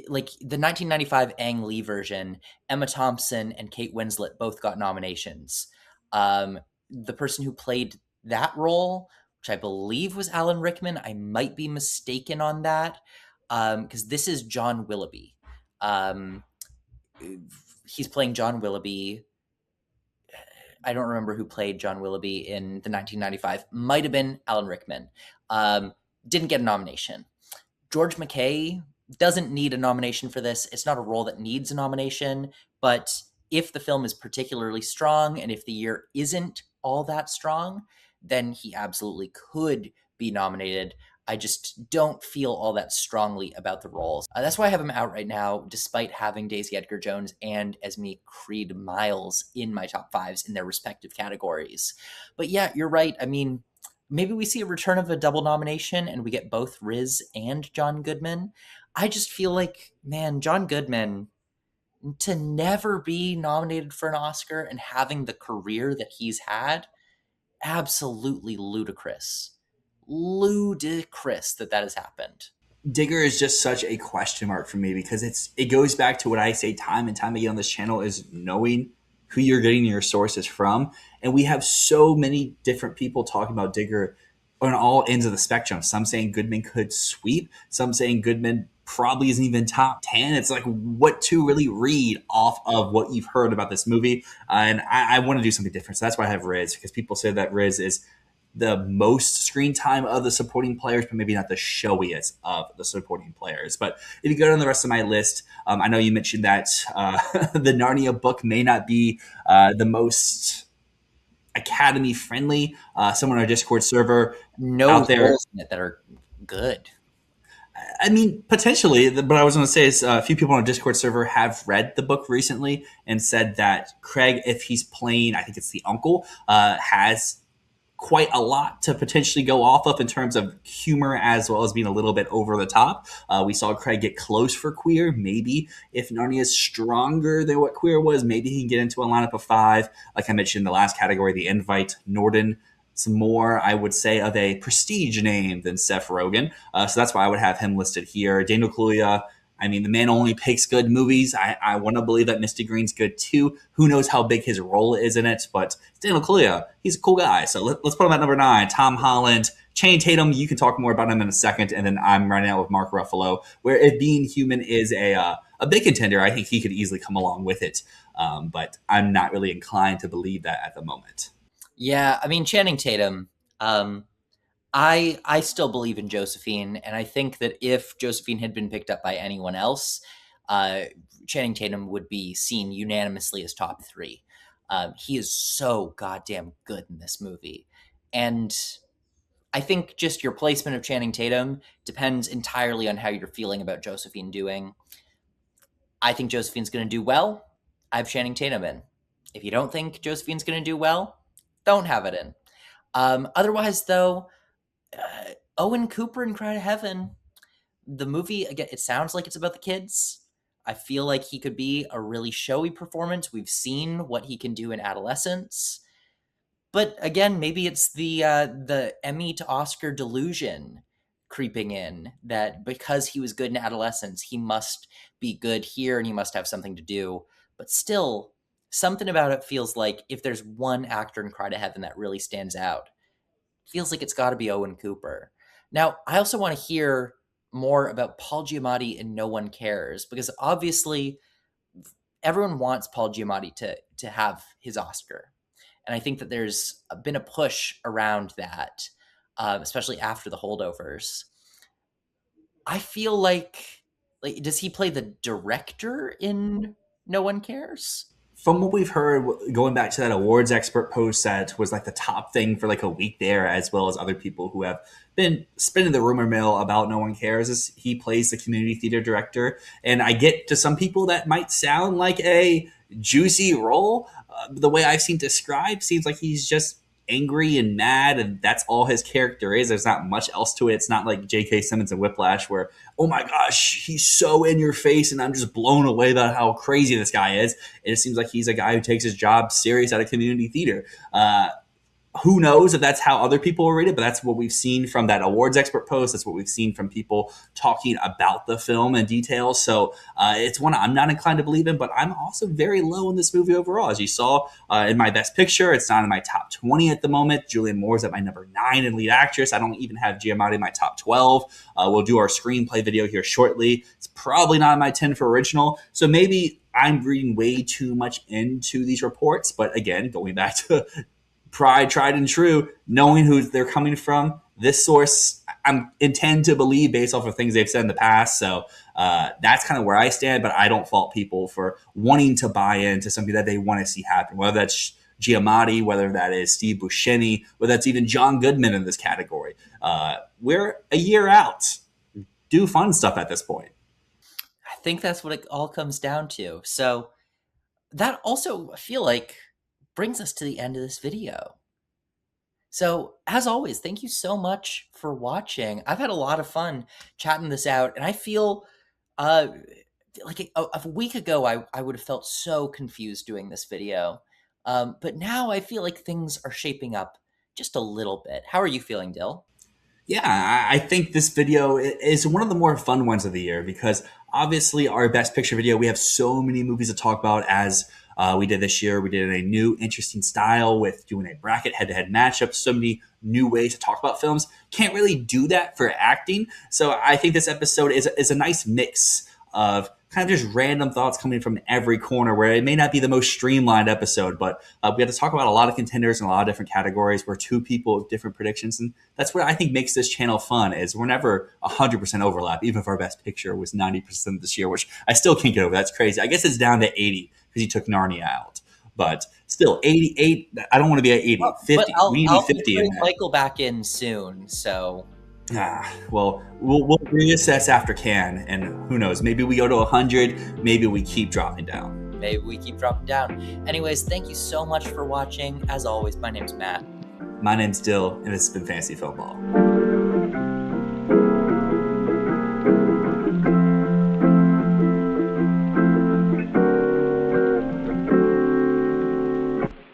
like the 1995 Ang Lee version. Emma Thompson and Kate Winslet both got nominations. The person who played that role, which I believe was Alan Rickman, I might be mistaken on that, because this is John Willoughby. Um, he's playing John Willoughby. I don't remember who played John Willoughby in the 1995. Might have been Alan Rickman. Didn't get a nomination. George McKay doesn't need a nomination for this. It's not a role that needs a nomination, but if the film is particularly strong and if the year isn't all that strong, then he absolutely could be nominated. I just don't feel all that strongly about the roles. That's why I have him out right now, despite having Daisy Edgar Jones and Esme Creed Miles in my top fives in their respective categories. But yeah, you're right. I mean, maybe we see a return of a double nomination and we get both Riz and John Goodman. I just feel like, man, John Goodman, to never be nominated for an Oscar and having the career that he's had, absolutely ludicrous. Ludicrous that has happened. Digger is just such a question mark for me, because it goes back to what I say time and time again on this channel, is knowing who you're getting your sources from. And we have so many different people talking about Digger on all ends of the spectrum. Some saying Goodman could sweep, some saying Goodman probably isn't even top 10. It's like, what to really read off of what you've heard about this movie. And I want to do something different. So that's why I have Riz, because people say that Riz is the most screen time of the supporting players, but maybe not the showiest of the supporting players. But if you go down the rest of my list, I know you mentioned that the Narnia book may not be the most Academy friendly. Someone on our Discord server No out there, roles in it that are good. I mean, potentially, but I was going to say is a few people on our Discord server have read the book recently and said that Craig, if he's playing, I think it's the uncle, has quite a lot to potentially go off of in terms of humor, as well as being a little bit over the top. We saw Craig get close for Queer. Maybe if Narnia is stronger than what Queer was, maybe he can get into a lineup of 5. Like I mentioned in the last category, the invite, Norden. Some more, I would say, of a prestige name than Seth Rogen. So that's why I would have him listed here. Daniel Kaluuya, I mean, the man only picks good movies. I want to believe that Misty Green's good too. Who knows how big his role is in it, but Daniel Kaluuya, he's a cool guy. So let's put him at number 9. Tom Holland, Channing Tatum, you can talk more about him in a second, and then I'm running out with Mark Ruffalo, where if Being Human is a big contender, I think he could easily come along with it. But I'm not really inclined to believe that at the moment. Yeah, I mean Channing Tatum. I still believe in Josephine, and I think that if Josephine had been picked up by anyone else, uh, Channing Tatum would be seen unanimously as top 3. He is so goddamn good in this movie, and I think just your placement of Channing Tatum depends entirely on how you're feeling about Josephine doing. I think Josephine's going to do well. I have Channing Tatum in. If you don't think Josephine's going to do well, don't have it in. Otherwise, though, Owen Cooper in Cry to Heaven, the movie, again, it sounds like it's about the kids. I feel like he could be a really showy performance. We've seen what he can do in adolescence. But again, maybe it's the Emmy to Oscar delusion creeping in, that because he was good in adolescence, he must be good here and he must have something to do. But still, something about it feels like if there's one actor in Cry to Heaven that really stands out, it feels like it's got to be Owen Cooper. Now, I also want to hear more about Paul Giamatti and No One Cares, because obviously everyone wants Paul Giamatti to have his Oscar, and I think that there's been a push around that, especially after the holdovers. I feel like does he play the director in No One Cares? From what we've heard, going back to that awards expert post that was like the top thing for like a week there, as well as other people who have been spinning the rumor mill about No One Cares, is he plays the community theater director. And I get, to some people that might sound like a juicy role. The way I've seen described seems like he's just angry and mad, and that's all his character is. There's not much else to it. It's not like J.K. Simmons and Whiplash, where, oh my gosh, he's so in your face and I'm just blown away by how crazy this guy is. It seems like he's a guy who takes his job serious at a community theater. Who knows if that's how other people will read it, but that's what we've seen from that awards expert post. That's what we've seen from people talking about the film in detail. So it's one I'm not inclined to believe in, but I'm also very low in this movie overall. As you saw in my best picture, it's not in my top 20 at the moment. Julianne Moore's at my number 9 in lead actress. I don't even have Giamatti in my top 12. We'll do our screenplay video here shortly. It's probably not in my 10 for original. So maybe I'm reading way too much into these reports. But again, going back to pride, tried and true, knowing who they're coming from, this source I'm intend to believe based off of things they've said in the past. So that's kind of where I stand, but I don't fault people for wanting to buy into something that they want to see happen, whether that's Giamatti, whether that is Steve Buscemi, whether that's even John Goodman in this category. We're a year out. Do fun stuff at this point. I think that's what it all comes down to. So that also, I feel like, brings us to the end of this video. So, as always, thank you so much for watching. I've had a lot of fun chatting this out, and I feel uh, like a week ago, I would have felt so confused doing this video. But now I feel like things are shaping up just a little bit. How are you feeling, Dill? Yeah, I think this video is one of the more fun ones of the year because obviously our best picture video, we have so many movies to talk about as we did this year. We did a new interesting style with doing a bracket head-to-head matchup, so many new ways to talk about films. Can't really do that for acting. So I think this episode is a nice mix of kind of just random thoughts coming from every corner where it may not be the most streamlined episode, but we had to talk about a lot of contenders in a lot of different categories where two people with different predictions. And that's what I think makes this channel fun is we're never 100% overlap, even if our best picture was 90% this year, which I still can't get over. That's crazy. I guess it's down to 80 because he took Narnia out. But still, 88, I don't want to be at 80, Well, 50. We need to I'll be be 50 in putting that. Michael back in soon, so Well, we'll reassess after Cannes, and who knows? Maybe we go to 100. Maybe we keep dropping down. maybe we keep dropping down. Anyways, thank you so much for watching. As always, my name's Matt. My name's Dill, and this has been Fantasy Filmball.